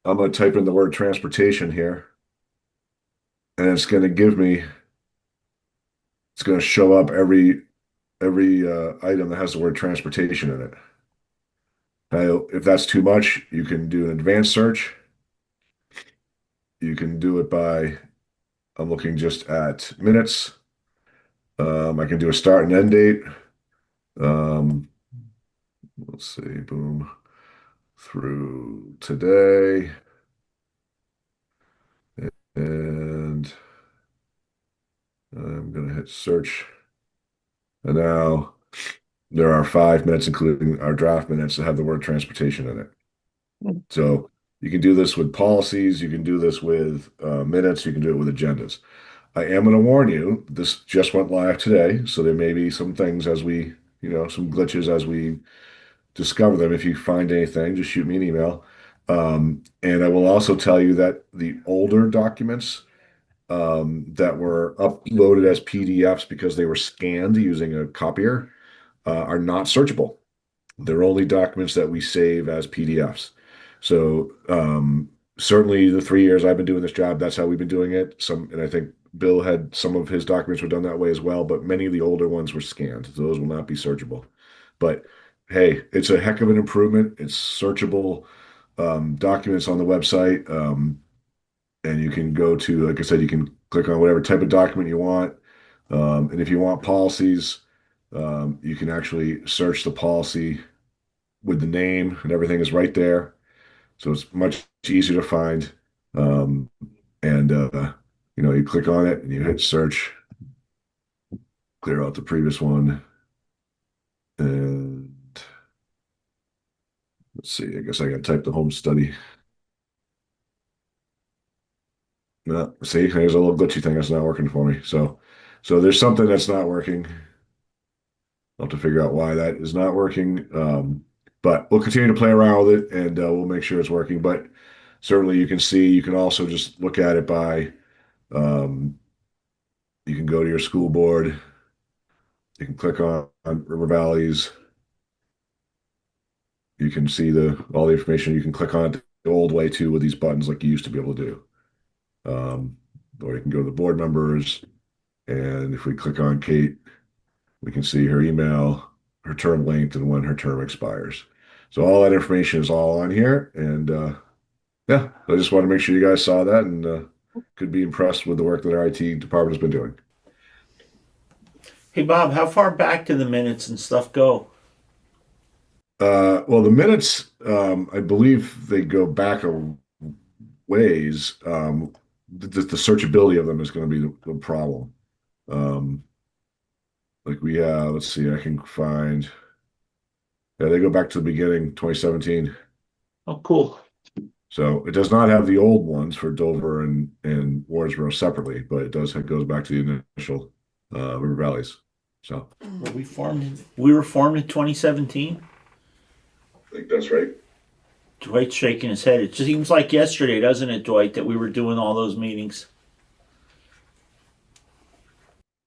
I'm going to type in the word transportation here, and it's going to show up every item that has the word transportation in it. Now, if that's too much, you can do an advanced search. You can do it I'm looking just at minutes. I can do a start and end date. Let's see, boom, through today. And I'm going to hit search. And now there are 5 minutes, including our draft minutes, that have the word transportation in it. So you can do this with policies. You can do this with minutes. You can do it with agendas. I am going to warn you, this just went live today. So there may be some things some glitches as we discover them. If you find anything, just shoot me an email. And I will also tell you that the older documents that were uploaded as PDFs because they were scanned using a copier are not searchable. They're only documents that we save as PDFs. So certainly the 3 years I've been doing this job, that's how we've been doing it. And I think Bill had some of his documents were done that way as well, but many of the older ones were scanned. Those will not be searchable. But hey, it's a heck of an improvement. It's searchable documents on the website. And you can go to, like I said, you can click on whatever type of document you want. And if you want policies, you can actually search the policy with the name and everything is right there. So it's much easier to find. And you click on it and you hit search, clear out the previous one. And let's see, I guess I got to type the home study. No, see, there's a little glitchy thing that's not working for me. So there's something that's not working. I'll have to figure out why that is not working. But we'll continue to play around with it and we'll make sure it's working. But certainly you can also just look at it by, you can go to your school board. You can click on River Valleys. You can see all the information. You can click on it the old way too with these buttons like you used to be able to do. Or you can go to the board members, and if we click on Kate, we can see her email, her term length, and when her term expires. So all that information is all on here, and I just want to make sure you guys saw that and could be impressed with the work that our IT department has been doing. Hey, Bob, how far back do the minutes and stuff go? Well, the minutes, I believe they go back a ways. The searchability of them is going to be the problem. Like we have, let's see, I can find, they go back to the beginning, 2017. Oh, cool. So it does not have the old ones for Dover and Wardsboro separately, but it goes back to the initial River Valleys. So we were formed in 2017. I think that's right. Dwight's shaking his head. It just seems like yesterday, doesn't it, Dwight, that we were doing all those meetings?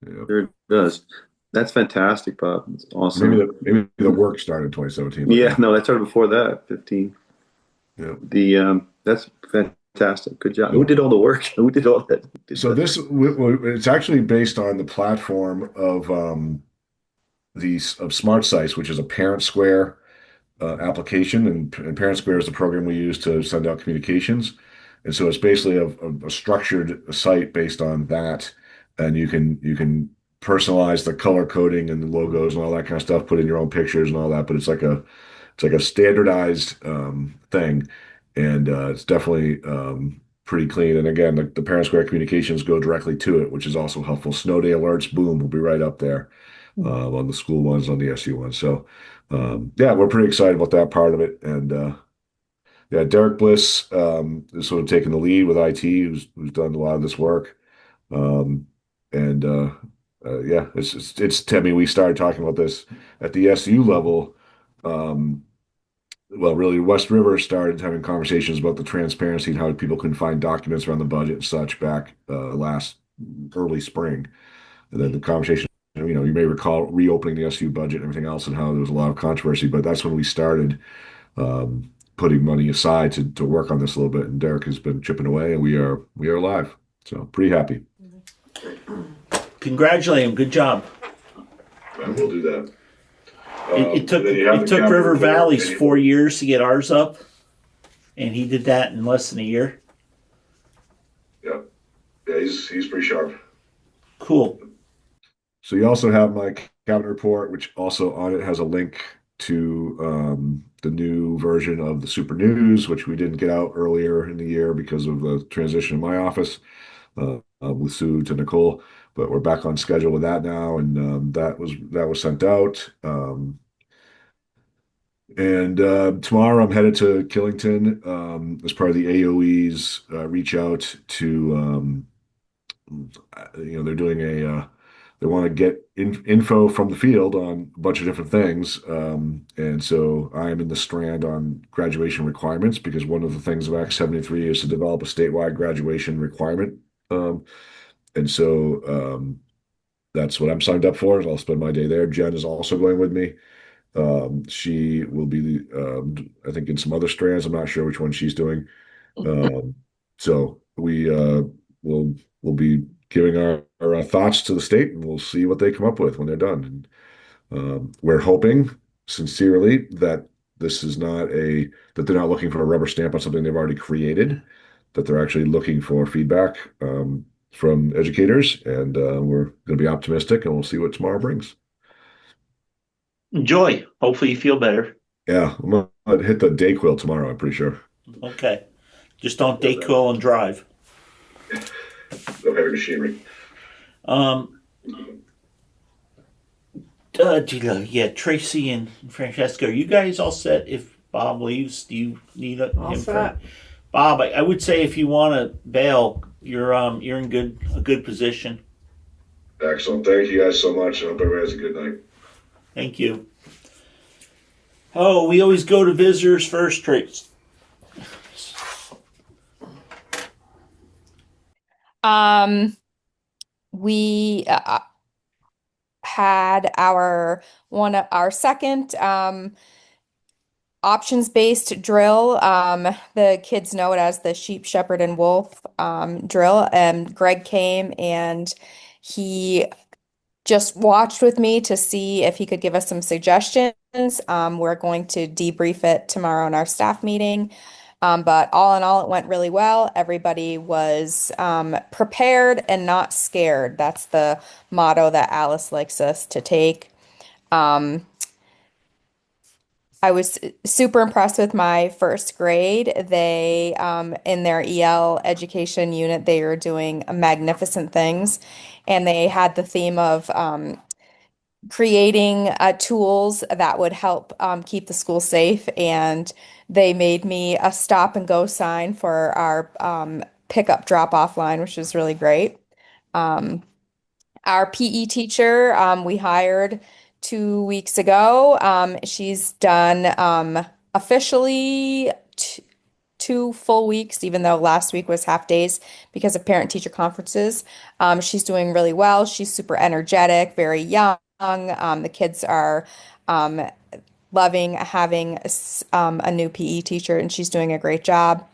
Yeah. Sure does. That's fantastic, Bob. It's awesome. Maybe the work started in 2017. Yeah, no, that started before that, 15. Yeah. That's fantastic. Good job. Who did all the work? Who did all that? It's actually based on the platform of Smart Sites, which is a parent square. application, and Parent Square is the program we use to send out communications. And so it's basically a structured site based on that, and you can personalize the color coding and the logos and all that kind of stuff, put in your own pictures and all that. But it's like a standardized thing, and it's definitely pretty clean. And again, the Parent Square communications go directly to it, which is also helpful. Snow day alerts, boom, will be right up there on the school ones, on the SU ones. So yeah, we're pretty excited about that part of it. And yeah, Derek Bliss is sort of taking the lead with IT, who's done a lot of this work. Um, and yeah, it's I mean, we started talking about this at the SU level. Um, well, really, West River started having conversations about the transparency and how people can find documents around the budget and such back last early spring. And then the conversation, you may recall reopening the SU budget and everything else and how there was a lot of controversy, but that's when we started putting money aside to work on this a little bit. And Derek has been chipping away, and we are live. So pretty happy. Congratulate him. Good job. And we'll do that. It took then you have the capital River report. Valley's 4 years to get ours up, and he did that in less than a year. Yeah, he's pretty sharp. Cool. So you also have my cabinet report, which also on it has a link to the new version of the Super News, which we didn't get out earlier in the year because of the transition in my office with Sue to Nicole. But we're back on schedule with that now, and that was sent out. And tomorrow I'm headed to Killington as part of the AOE's reach out to they're doing they want to get info from the field on a bunch of different things. And so I'm in the strand on graduation requirements, because one of the things of Act 73 is to develop a statewide graduation requirement. And so that's what I'm signed up for. I'll spend my day there. Jen is also going with me. She will be, I think, in some other strands. I'm not sure which one she's doing. So we'll be giving our thoughts to the state, and we'll see what they come up with when they're done. And we're hoping sincerely that this is that they're not looking for a rubber stamp on something they've already created, that they're actually looking for feedback from educators, and we're going to be optimistic, and we'll see what tomorrow brings. Enjoy. Hopefully you feel better. Yeah, I'm going to hit the Dayquil tomorrow, I'm pretty sure. Okay. Just don't Dayquil and drive. No heavy machinery. Yeah, Tracy and Francesca, are you guys all set? If Bob leaves, do you need All him set. Bob, I would say if you want to bail, you're in a good position. Excellent. Thank you guys so much. I hope everybody has a good night. Thank you. Oh, we always go to visitors first, Trace. We had our second options-based drill. The kids know it as the sheep, shepherd, and wolf drill. And Greg came and he just watched with me to see if he could give us some suggestions. We're going to debrief it tomorrow in our staff meeting. But all in all, it went really well. Everybody was prepared and not scared. That's the motto that Alice likes us to take. I was super impressed with my first grade. They, in their EL education unit, they are doing magnificent things. And they had the theme of creating tools that would help keep the school safe. And they made me a stop and go sign for our pickup drop off line, which was really great. Our PE teacher, we hired 2 weeks ago. She's done officially 2 full weeks, even though last week was half days because of parent teacher conferences. She's doing really well. She's super energetic, very young. The kids are loving having a new PE teacher, and she's doing a great job.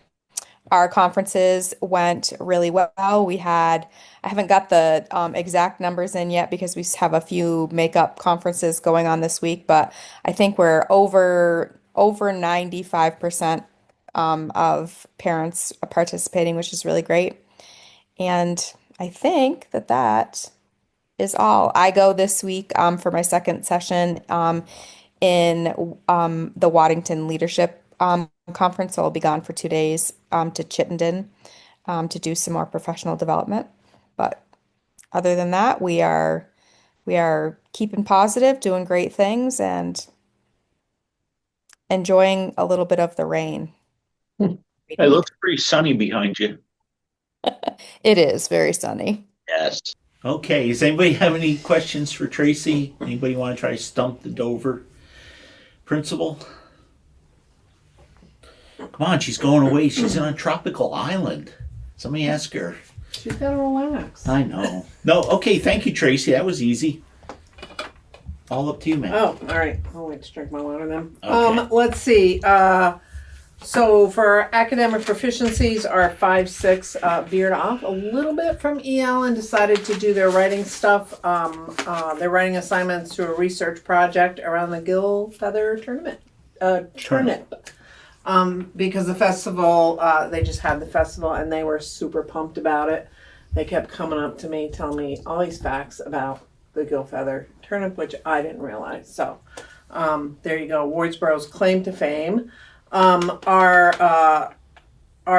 Our conferences went really well. I haven't got the exact numbers in yet because we have a few makeup conferences going on this week, but I think we're over over 95% of parents are participating, which is really great. And I think that that is all. I go this week for my second session in the Waddington Leadership Conference. So I'll be gone for 2 days to Chittenden to do some more professional development. But other than that, we are keeping positive, doing great things, and enjoying a little bit of the rain. It looks pretty sunny behind you. It is very sunny. Yes. Okay, does anybody have any questions for Tracy? Anybody want to try to stump the Dover principal? Come on, she's going away. She's on a tropical island. Somebody ask her. She's got to relax. I know. No, okay, thank you, Tracy. That was easy. All up to you, man. Oh, all right. I'll wait to drink my water then. Okay. Let's see. So for academic proficiencies, our 5-6 veered off a little bit from EL and decided to do their writing stuff. Their writing assignments to a research project around the gill feather turnip. Because the festival, they just had the festival and they were super pumped about it. They kept coming up to me, telling me all these facts about the gill feather turnip, which I didn't realize. So there you go. Wardsboro's claim to fame. Our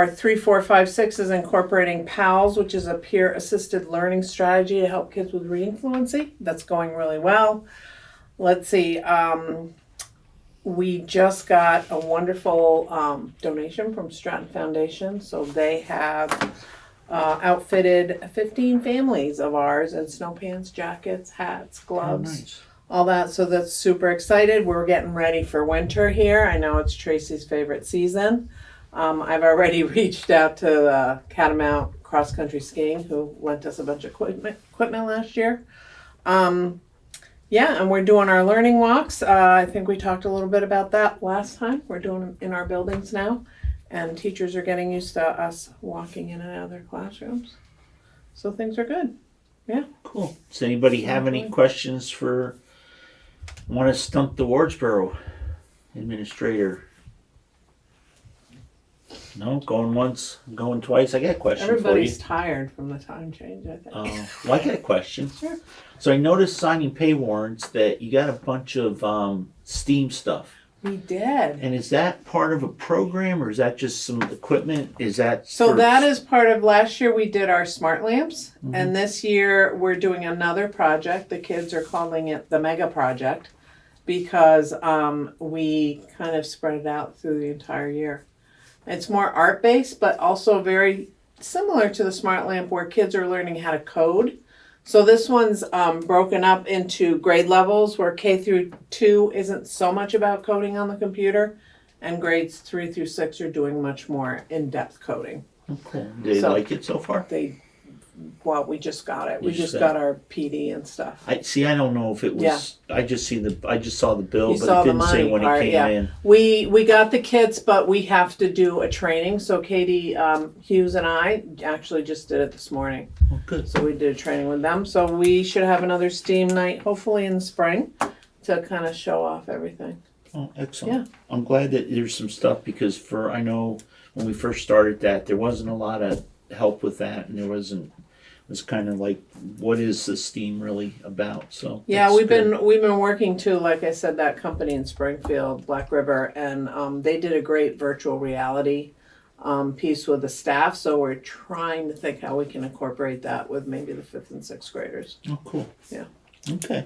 3, 4, 5, 6 is incorporating PALS, which is a peer-assisted learning strategy to help kids with reading fluency. That's going really well. Let's see. We just got a wonderful donation from Stratton Foundation. So they have outfitted 15 families of ours in snow pants, jackets, hats, gloves. Oh, nice. All that. So that's super excited. We're getting ready for winter here. I know it's Tracy's favorite season. I've already reached out to Catamount Cross Country Skiing, who lent us a bunch of equipment last year. Yeah, and we're doing our learning walks. I think we talked a little bit about that last time. We're doing them in our buildings now, and teachers are getting used to us walking in and out of their classrooms. So things are good. Yeah. Cool. Does anybody have any questions for want to stump the Wardsboro administrator? No, going once, going twice. I got a question Everybody's for you. tired from the time change, I think. Well, I got a question. Sure. So I noticed signing pay warrants that you got a bunch of STEAM stuff. We did. And is that part of a program or is that just some equipment? Is that So that is part of last year we did our smart lamps, Mhm. and this year we're doing another project. The kids are calling it the Mega Project because we kind of spread it out through the entire year. It's more art based, but also very similar to the smart lamp where kids are learning how to code. So this one's broken up into grade levels where K through 2 isn't so much about coding on the computer, and grades 3 through 6 are doing much more in-depth coding. Okay. Do they So- like it so far? We just got it. We You just said- got our PD and stuff. I don't know if it was. Yeah. I just saw the bill, You but saw it the didn't say money when part, it came yeah. in. We got the kits, but we have to do a training. So Katie Hughes and I actually just did it this morning. Oh, good. So we did a training with them. So we should have another STEAM night, hopefully in the spring, to kind of show off everything. Oh, excellent. Yeah. I'm glad that there's some stuff because I know when we first started that, there wasn't a lot of help with that, and there wasn't. It was kind of like, what is the STEAM really about? So Yeah, that's we've good. been working too. Like I said, that company in Springfield, Black River, and they did a great virtual reality piece with the staff. So we're trying to think how we can incorporate that with maybe the 5th and 6th graders. Oh, cool. Yeah. Okay.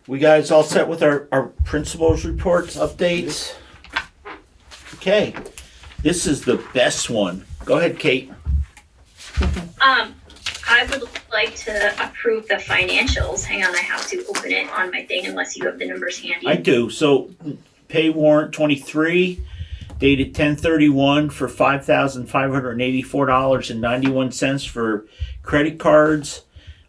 We guys all set with our principals reports, updates? Okay. This is the best one. Go ahead, Kate. I would like to approve the financials. Hang on, I have to open it on my thing unless you have the numbers handy. I do. So pay warrant 23 dated 10/31 for $5,584.91 for credit cards.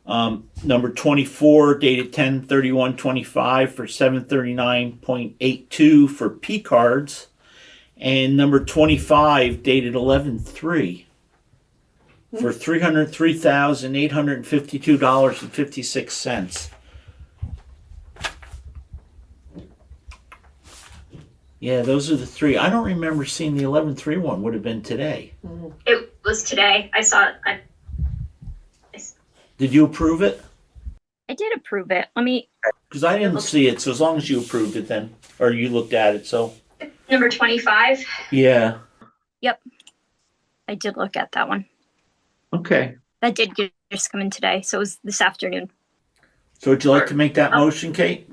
Number 24 dated 10/31/25 for $739.82 for P cards. And number 25 dated 11/3 for $303,852.56. Yeah, those are the three. I don't remember seeing the 11-3 one. Would have been today. It was today. I saw it. Did you approve it? I did approve it. Let me. Because I didn't see it. So as long as you approved it, then, or you looked at it, so Number 25. yeah. Yep. I did look at that one. Okay. That did just come in today, so it was this afternoon. So would you like to make that motion, Kate?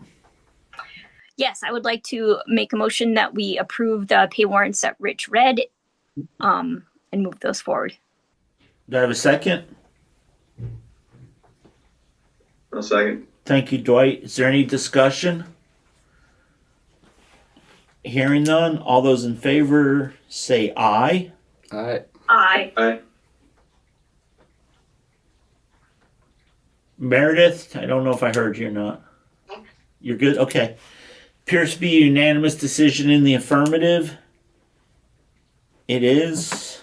Yes, I would like to make a motion that we approve the pay warrants that Rich read, and move those forward. Do I have a second? A second. Thank you, Dwight. Is there any discussion? Hearing none, all those in favor say aye. All right. Aye. Meredith, I don't know if I heard you or not. You're good? Okay. Appears to be a unanimous decision in the affirmative. It is.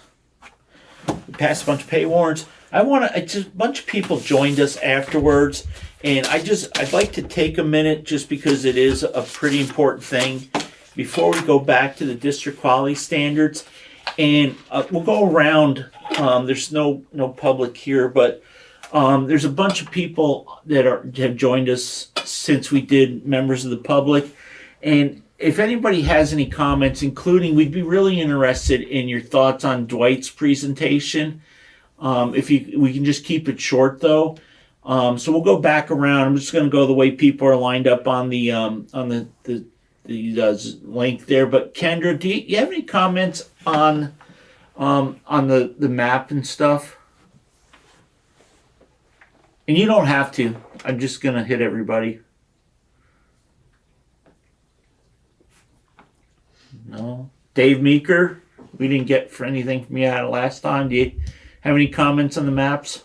We passed a bunch of pay warrants. Just a bunch of people joined us afterwards, and I'd like to take a minute just because it is a pretty important thing before we go back to the district quality standards. And we'll go around. There's no public here, but there's a bunch of people that have joined us since we did members of the public. And if anybody has any comments, including, we'd be really interested in your thoughts on Dwight's presentation. We can just keep it short though. So we'll go back around. I'm just going to go the way people are lined up on the link there. But Kendra, do you have any comments on the map and stuff? And you don't have to. I'm just going to hit everybody. No. Dave Meeker, we didn't get for anything from you last time. Do you have any comments on the maps?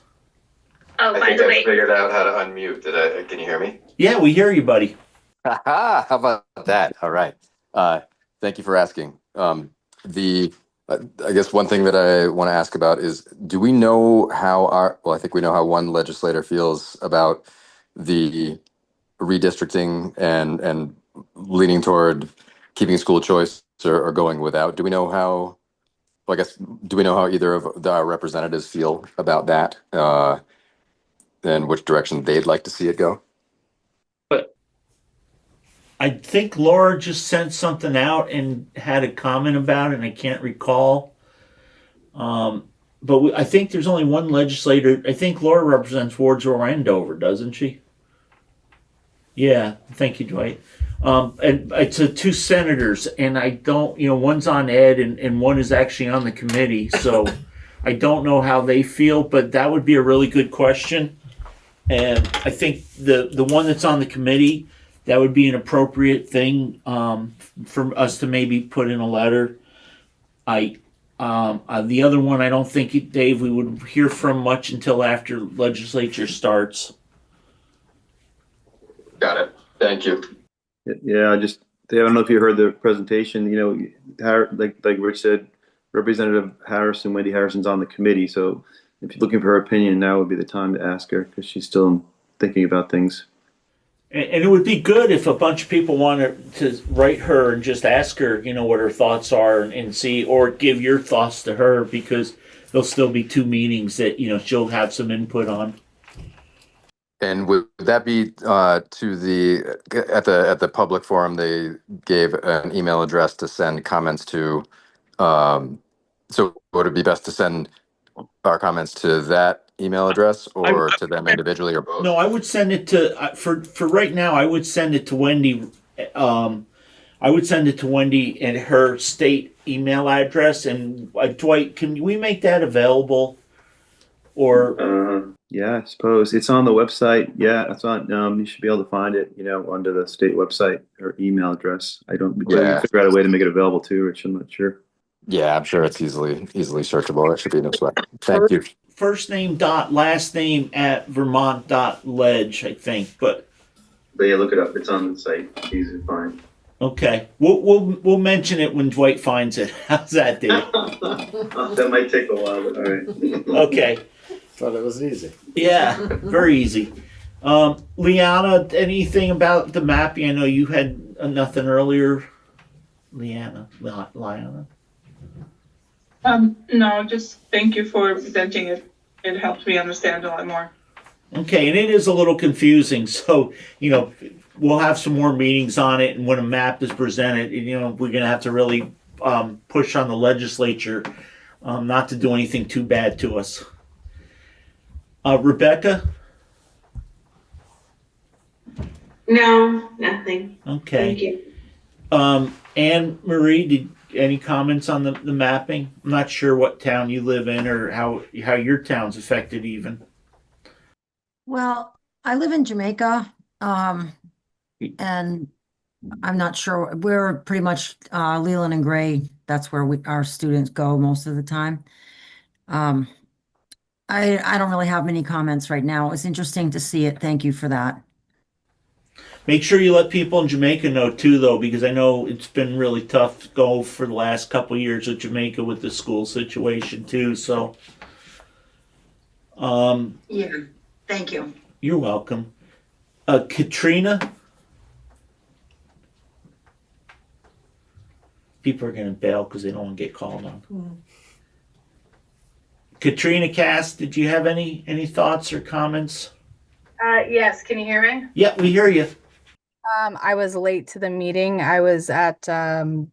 Oh, I by think the I way, figured out how to unmute. Can you hear me? Yeah, we hear you, buddy. How about that? All right. Thank you for asking. I guess one thing that I want to ask about is, do we know how I think we know how one legislator feels about the redistricting and leaning toward keeping school choice or going without. Do we know how, do we know how either of our representatives feel about that and which direction they'd like to see it go? I think Laura just sent something out and had a comment about it, and I can't recall. But I think there's only one legislator. I think Laura represents wards or Andover, doesn't she? Yeah, thank you, Dwight. And it's two senators, and I don't, one's on Ed and one is actually on the committee. So I don't know how they feel, but that would be a really good question. And I think the one that's on the committee, that would be an appropriate thing for us to maybe put in a letter. The other one, I don't think, Dave, we would hear from much until after legislature starts. Got it. Thank you. Yeah, I don't know if you heard the presentation. Like Rich said, Representative Harrison, Wendy Harrison's on the committee. So if you're looking for her opinion, now would be the time to ask her because she's still thinking about things. And it would be good if a bunch of people wanted to write her and just ask her, what her thoughts are and see, or give your thoughts to her, because there'll still be two meetings that, she'll have some input on. And would that be to at the public forum? They gave an email address to send comments to. So would it be best to send our comments to that email address or to them individually, or both? No, I would send it to for right now. I would send it to Wendy. I would send it to Wendy and her state email address. And Dwight, can we make that available? Or yeah, I suppose it's on the website. Yeah, it's on. You should be able to find it. Under the state website or email address. I don't. Yeah. Figure out a way to make it available too, Rich. I'm not sure. Yeah, I'm sure it's easily searchable. That should be no sweat. Thank you. First name dot last name at Vermont.ledge, I think. But yeah, look it up. It's on the site. It's easy to find. Okay, we'll mention it when Dwight finds it. How's that, Dave? That might take a while, but all right. Okay. Thought it was easy. Yeah, very easy. Liana, anything about the mapping? I know you had nothing earlier. Liana? No, just thank you for presenting it. It helps me understand a lot more. Okay, and it is a little confusing, so, we'll have some more meetings on it, and when a map is presented, we're gonna have to really push on the legislature not to do anything too bad to us. Rebecca? No, nothing. Okay. Thank you. Anne Marie, any comments on the mapping? I'm not sure what town you live in or how your town's affected even. Well, I live in Jamaica, and I'm not sure. We're pretty much Leland and Gray. That's where our students go most of the time. I don't really have many comments right now. It was interesting to see it. Thank you for that. Make sure you let people in Jamaica know too, though, because I know it's been really tough to go for the last couple of years with Jamaica with the school situation too. So, Yeah, thank you. you're welcome. Katrina, people are gonna bail because they don't want to get called on. Katrina Cass, did you have any thoughts or comments? Yes, can you hear me? Yeah, we hear you. I was late to the meeting. I was at the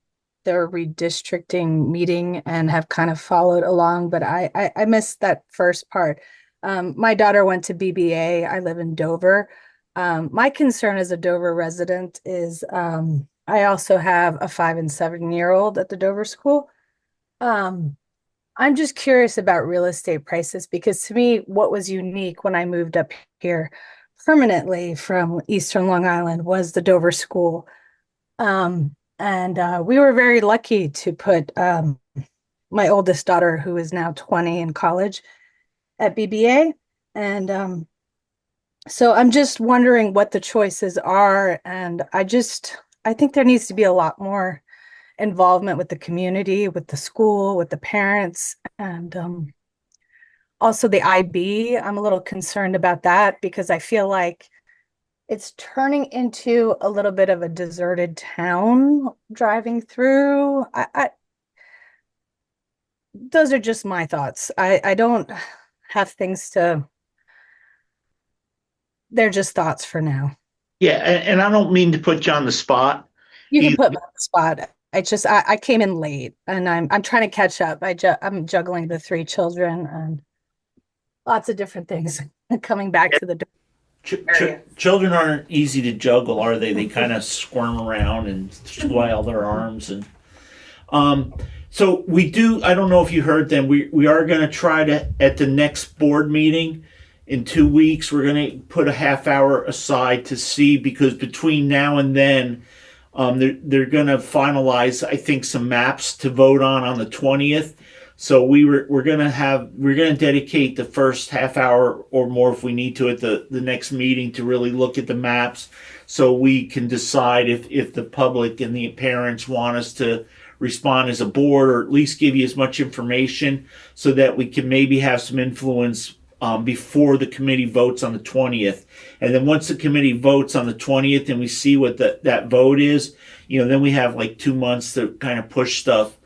redistricting meeting and have kind of followed along, but I missed that first part. My daughter went to BBA. I live in Dover. My concern as a Dover resident is I also have a 5 and 7-year-old at the Dover school. I'm just curious about real estate prices because to me, what was unique when I moved up here permanently from Eastern Long Island was the Dover School. And we were very lucky to put my oldest daughter, who is now 20 in college, at BBA. And so I'm just wondering what the choices are. And I think there needs to be a lot more involvement with the community, with the school, with the parents, and also the IB. I'm a little concerned about that because I feel like it's turning into a little bit of a deserted town driving through. Those are just my thoughts. I don't have things to, they're just thoughts for now. Yeah, and I don't mean to put you on the spot. You can put me on the spot. I came in late and I'm trying to catch up. I'm juggling the 3 children and lots of different things coming back to the Children aren't easy to juggle, are they? They kind of squirm around and swell their arms. And so we do, I don't know if you heard them, we are going to try to, at the next board meeting in 2 weeks, we're going to put a half hour aside to see, because between now and then, they're going to finalize, I think, some maps to vote on the 20th. So we're going to dedicate the first half hour or more if we need to at the next meeting to really look at the maps, so we can decide if the public and the parents want us to respond as a board, or at least give you as much information so that we can maybe have some influence before the committee votes on the 20th. And then once the committee votes on the 20th and we see what that vote is, then we have like 2 months to kind of push stuff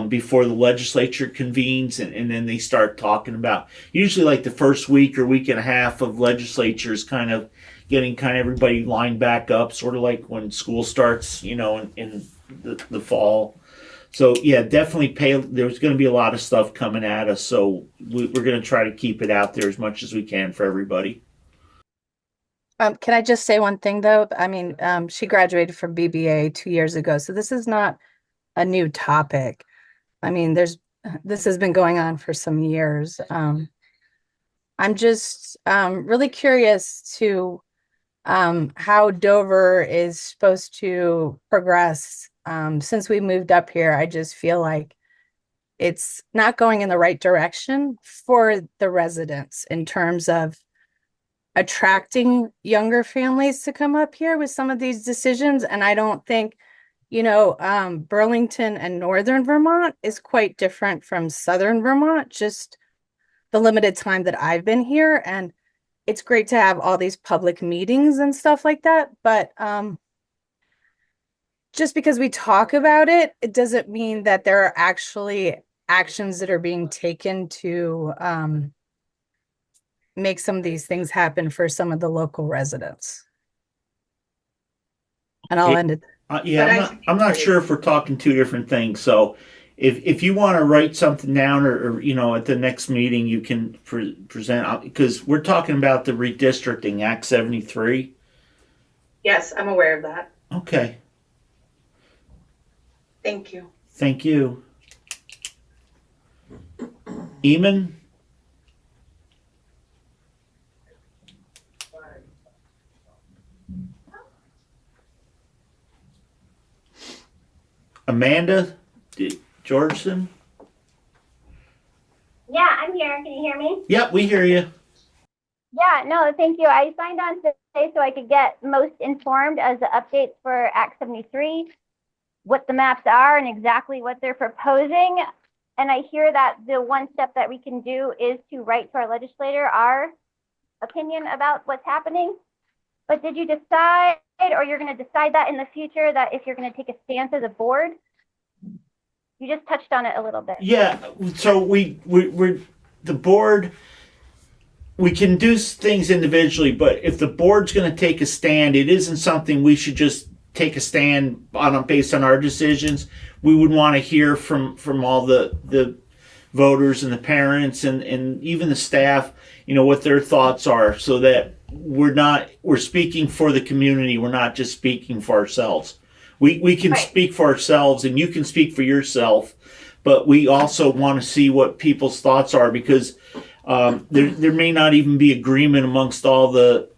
before the legislature convenes, and then they start talking about, usually like the first week or week and a half of legislatures kind of getting everybody lined back up, sort of like when school starts, in the fall. So yeah, definitely there's going to be a lot of stuff coming at us. So we're going to try to keep it out there as much as we can for everybody. Can I just say one thing though? I mean, she graduated from BBA 2 years ago, so this is not a new topic. I mean, this has been going on for some years. I'm just really curious to how Dover is supposed to progress. Since we moved up here, I just feel like it's not going in the right direction for the residents in terms of attracting younger families to come up here with some of these decisions. And I don't think, Burlington and Northern Vermont is quite different from Southern Vermont, just the limited time that I've been here. And it's great to have all these public meetings and stuff like that. But just because we talk about it, it doesn't mean that there are actually actions that are being taken to make some of these things happen for some of the local residents. And I'll end it. Yeah, I'm not sure if we're talking two different things. So if you want to write something down or at the next meeting, you can present, because we're talking about the redistricting Act 73. Yes, I'm aware of that. Okay. Thank you. Thank you. Eamon? Amanda Georgeson? Yeah, I'm here. Can you hear me? Yep, we hear you. Yeah, no, thank you. I signed on today so I could get most informed as the updates for Act 73, what the maps are and exactly what they're proposing. And I hear that the one step that we can do is to write to our legislator our opinion about what's happening. But did you decide, or you're going to decide that in the future, that if you're going to take a stance as a board? You just touched on it a little bit. Yeah, so we're the board. We can do things individually, but if the board's going to take a stand, it isn't something we should just take a stand on based on our decisions. We would want to hear from all the voters and the parents and even the staff, what their thoughts are, so that we're speaking for the community. We're not just speaking for ourselves. We can speak for ourselves and you can speak for yourself, but we also want to see what people's thoughts are, because there may not even be agreement amongst all the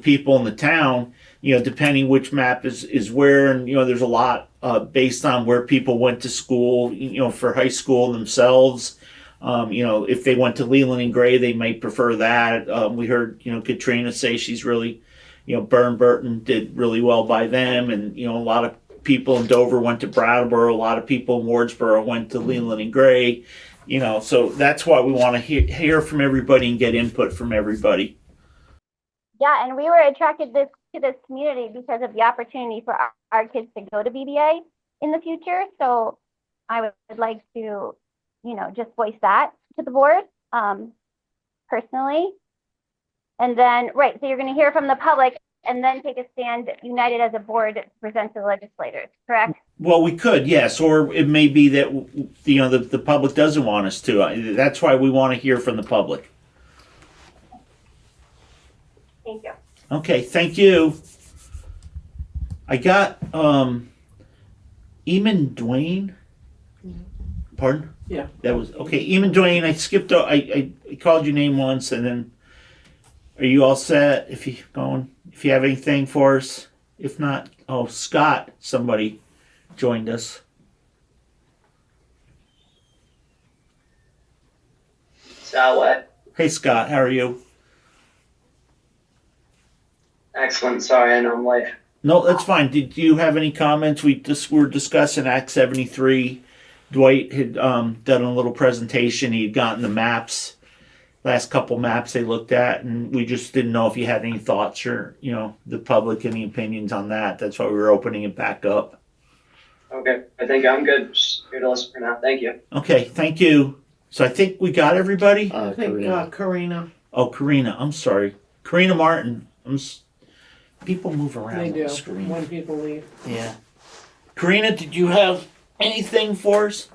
people in the town, depending which map is where. And, there's a lot based on where people went to school, for high school themselves. If they went to Leland and Gray, they might prefer that. We heard, Katrina say she's really, Burton did really well by them. And, a lot of people in Dover went to Brattleboro. A lot of people in Wardsboro went to Leland and Gray. So that's why we want to hear from everybody and get input from everybody. Yeah, and we were attracted to this community because of the opportunity for our kids to go to BBA in the future. So I would like to, just voice that to the board personally. And then, so you're going to hear from the public and then take a stand united as a board to present to the legislators, correct? Well, we could, yes, or it may be that the public doesn't want us to. That's why we want to hear from the public. Thank you. Okay, thank you. I got Eamon Dwayne. Pardon? Yeah. That was okay. Eamon Dwayne. I skipped. I called your name once, and then are you all set? If you have anything for us, if not, Scott, somebody joined us. So what? Hey Scott, how are you? Excellent. Sorry, I know I'm late. No, that's fine. Did you have any comments? We just were discussing Act 73. Dwight had done a little presentation. He had gotten the maps, last couple maps they looked at, and we just didn't know if you had any thoughts or, the public, any opinions on that. That's why we were opening it back up. Okay, I think I'm good. Just here to listen for now. Thank you. Okay, thank you. So I think we got everybody? I think Karina. Oh, Karina. I'm sorry. Karina Martin. People move around They on do the screen. when people leave. Yeah. Karina, did you have anything for us?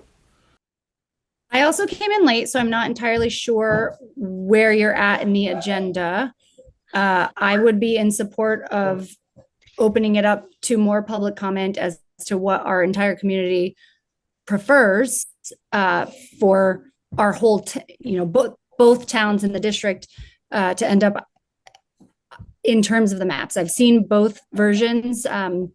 I also came in late, so I'm not entirely sure where you're at in the agenda. I would be in support of opening it up to more public comment as to what our entire community prefers for our whole, both towns in the district to end up in terms of the maps. I've seen both versions. And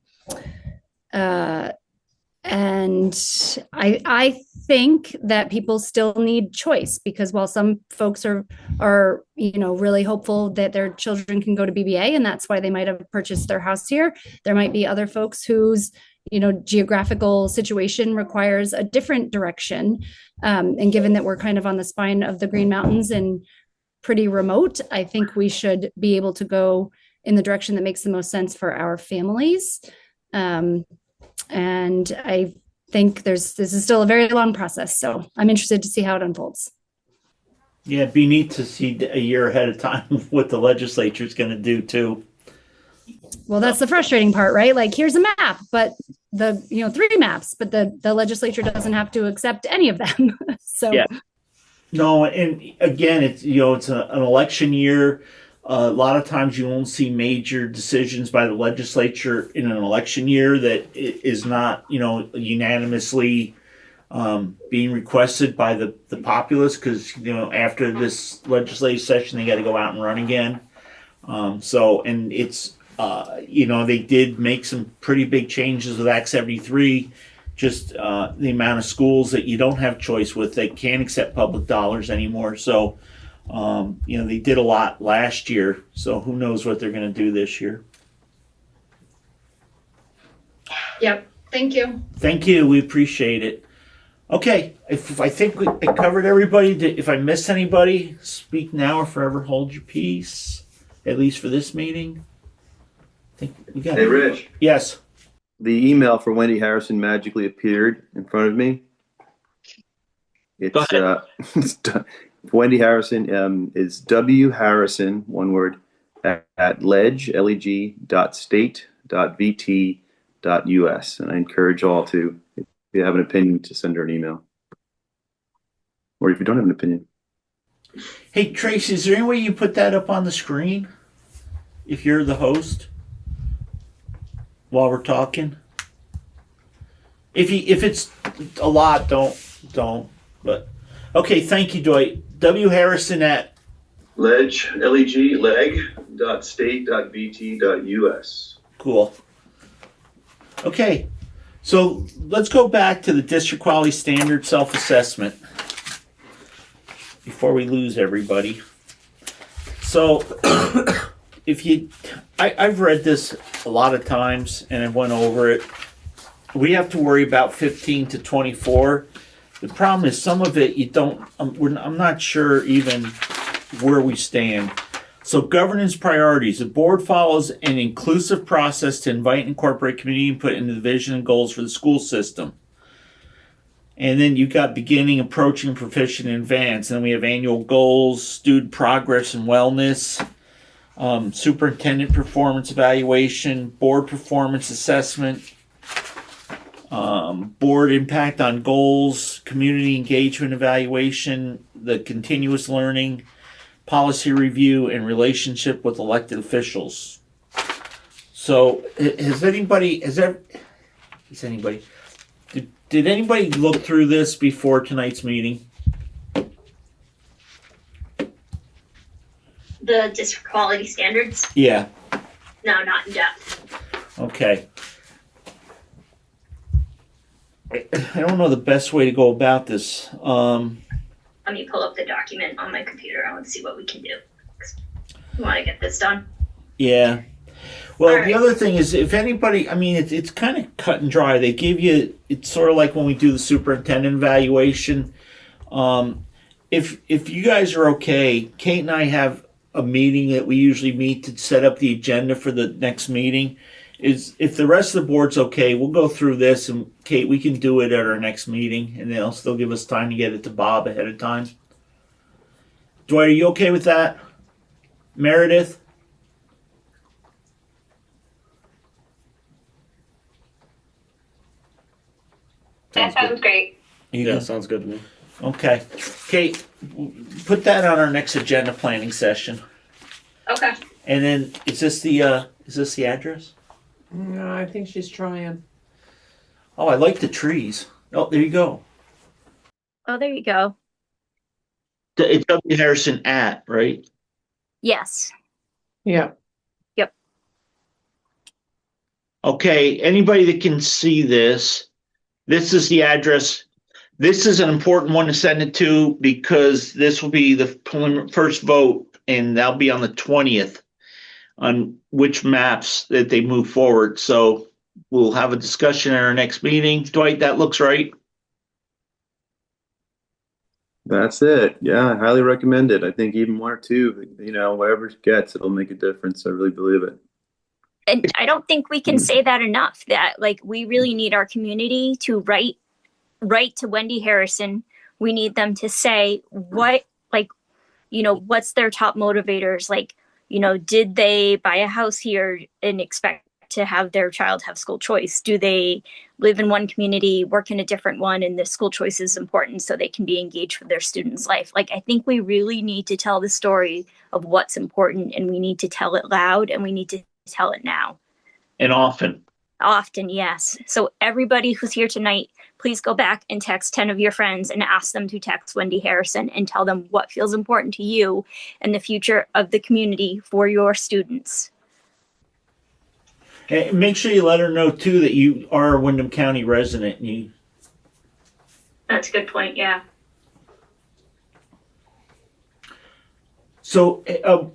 I think that people still need choice, because while some folks are really hopeful that their children can go to BBA and that's why they might have purchased their house here, there might be other folks whose geographical situation requires a different direction. And given that we're kind of on the spine of the Green Mountains and pretty remote, I think we should be able to go in the direction that makes the most sense for our families. And I think this is still a very long process. So I'm interested to see how it unfolds. Yeah, it'd be neat to see a year ahead of time what the legislature is going to do too. Well, that's the frustrating part, right? Like, here's a map, but the 3 maps, but the legislature doesn't have to accept any of them. So yeah, no, and again, it's it's an election year. A lot of times you won't see major decisions by the legislature in an election year that is not unanimously being requested by the populace, because after this legislative session they got to go out and run again. And it's they did make some pretty big changes with Act 73, just the amount of schools that you don't have choice with, they can't accept public dollars anymore. So they did a lot last year, so who knows what they're going to do this year. Yep. Thank you. Thank you. We appreciate it. Okay, if I think I covered everybody. If I missed anybody, speak now or forever hold your peace, at least for this meeting. I think we got Hey, Rich. Yes. The email for Wendy Harrison magically appeared in front of me. It's Wendy Harrison is W Harrison, one word, at leg.state.vt.us. And I encourage all to, if you have an opinion, to send her an email. Or if you don't have an opinion. Hey, Tracy, is there any way you put that up on the screen if you're the host while we're talking? If it's a lot, don't. But okay, thank you, Dwight. W Harrison at leg.state.vt.us. Cool. Okay, so let's go back to the district quality standard self-assessment before we lose everybody. So I've read this a lot of times and I went over it. We have to worry about 15 to 24. The problem is some of it you don't. I'm not sure even where we stand. So governance priorities. The board follows an inclusive process to invite and incorporate community input into the vision and goals for the school system. And then you've got beginning, approaching, proficient, and advanced. And then we have annual goals, student progress and wellness, superintendent performance evaluation, board performance assessment, board impact on goals, community engagement evaluation, the continuous learning, policy review, and relationship with elected officials. So did anybody look through this before tonight's meeting? The district quality standards? Yeah. No, not in depth. Okay. I don't know the best way to go about this. Let me pull up the document on my computer. I want to see what we can do. We want to get this done. Yeah. Well, All the right. other thing is, if anybody, it's kind of cut and dry. They give you, it's sort of like when we do the superintendent evaluation. If you guys are okay, Kate and I have a meeting that we usually meet to set up the agenda for the next meeting. If the rest of the board's okay, we'll go through this, and Kate, we can do it at our next meeting, and they'll still give us time to get it to Bob ahead of time. Dwight, are you okay with that? Meredith? That sounds great. Yeah, sounds good to me. Okay. Kate, put that on our next agenda planning session. Okay. And then, is this the address? No, I think she's trying. Oh, I like the trees. Oh, there you go. Oh, there you go. It's W. Harrison at, right? Yes. Yeah. Yep. Okay, anybody that can see this, this is the address. This is an important one to send it to because this will be the first vote, and that'll be on the 20th on which maps that they move forward. So we'll have a discussion at our next meeting. Dwight, that looks right. That's it. Yeah, I highly recommend it. I think even one or two, whatever it gets, it'll make a difference. I really believe it. And I don't think we can say that enough, that like we really need our community to write to Wendy Harrison. We need them to say what, like, you know, what's their top motivators? Like, you know, did they buy a house here and expect to have their child have school choice? Do they live in one community, work in a different one, and the school choice is important so they can be engaged with their student's life? Like, I think we really need to tell the story of what's important, and we need to tell it loud, and we need to tell it now. And often. Often, yes. So everybody who's here tonight, please go back and text 10 of your friends and ask them to text Wendy Harrison and tell them what feels important to you and the future of the community for your students. And make sure you let her know too that you are a Windham County resident. And That's a good point, yeah. So,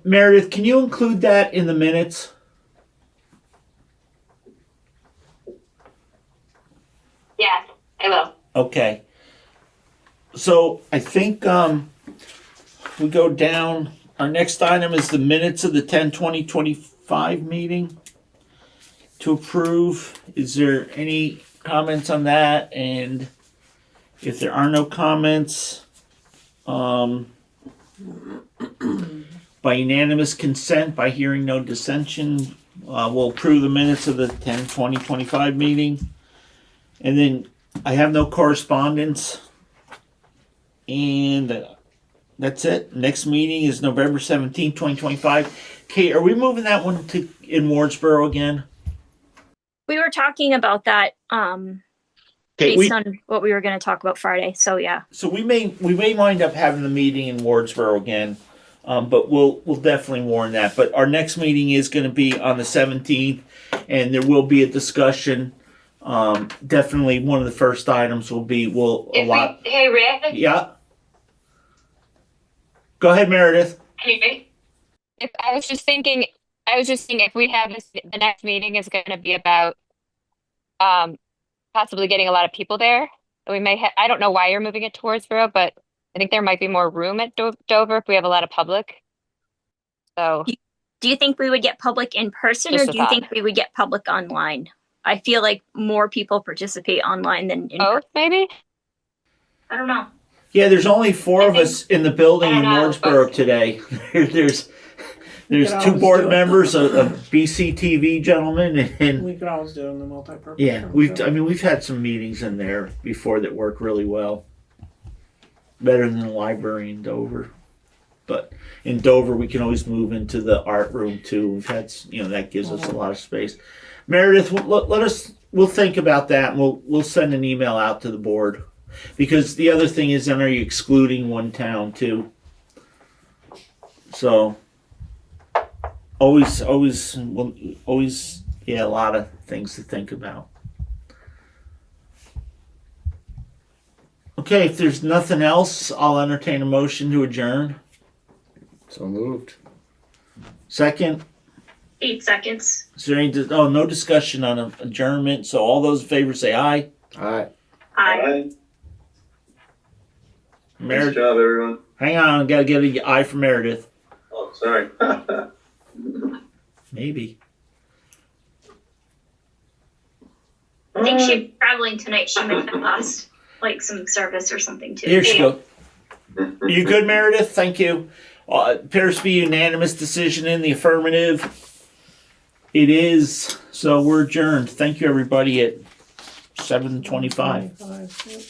Meredith, can you include that in the minutes? Yes, I will. Okay. So I think we go down. Our next item is the minutes of the 10/20/25 meeting to approve. Is there any comments on that? And if there are no comments, by unanimous consent, by hearing no dissension, we'll approve the minutes of the 10/20/25 meeting. And then I have no correspondence. And that's it. Next meeting is November 17th, 2025. Kate, are we moving that one to in Wardsboro again? We were talking about that based on what we were going to talk about Friday. So yeah. So we may wind up having the meeting in Wardsboro again, but we'll definitely warn that. But our next meeting is going to be on the 17th, and there will be a discussion. Definitely one of the first items will be Hey, Rick. Yeah. Go ahead, Meredith. Hey, I was just thinking if we have the next meeting is going to be about possibly getting a lot of people there. We may I don't know why you're moving it towards Borough, but I think there might be more room at Dover if we have a lot of public. So Do you think we would get public in person, Just or a do you thought. think we would get public online? I feel like more people participate online than in both, maybe? I don't know. Yeah, there's only 4 of us in the building in I don't know. Wardsboro today. There's could two always board do it. members, a BCTV gentleman, and We could always do it in the multi-purpose. yeah, room, we've too. we've had some meetings in there before that work really well. Better than the library in Dover. But in Dover we can always move into the art room too. We've had that gives us a lot of space. Meredith, we'll think about that, and we'll send an email out to the board. Because the other thing is, then are you excluding one town too? So always, yeah, a lot of things to think about. Okay, if there's nothing else, I'll entertain a motion to adjourn. So moved. Second. Second, 8 seconds. is there any? No discussion on adjournment. So all those in favor say aye. Aye. Aye. Nice Meredith, job, everyone. hang on, I gotta get an eye for Meredith. Oh, sorry. Maybe. I think she's traveling tonight. She might have lost like some service or something too. Here she goes. You good, Meredith? Thank you. Appears to be a unanimous decision in the affirmative. It is. So we're adjourned. Thank you, everybody, at 7:25. 25, yep.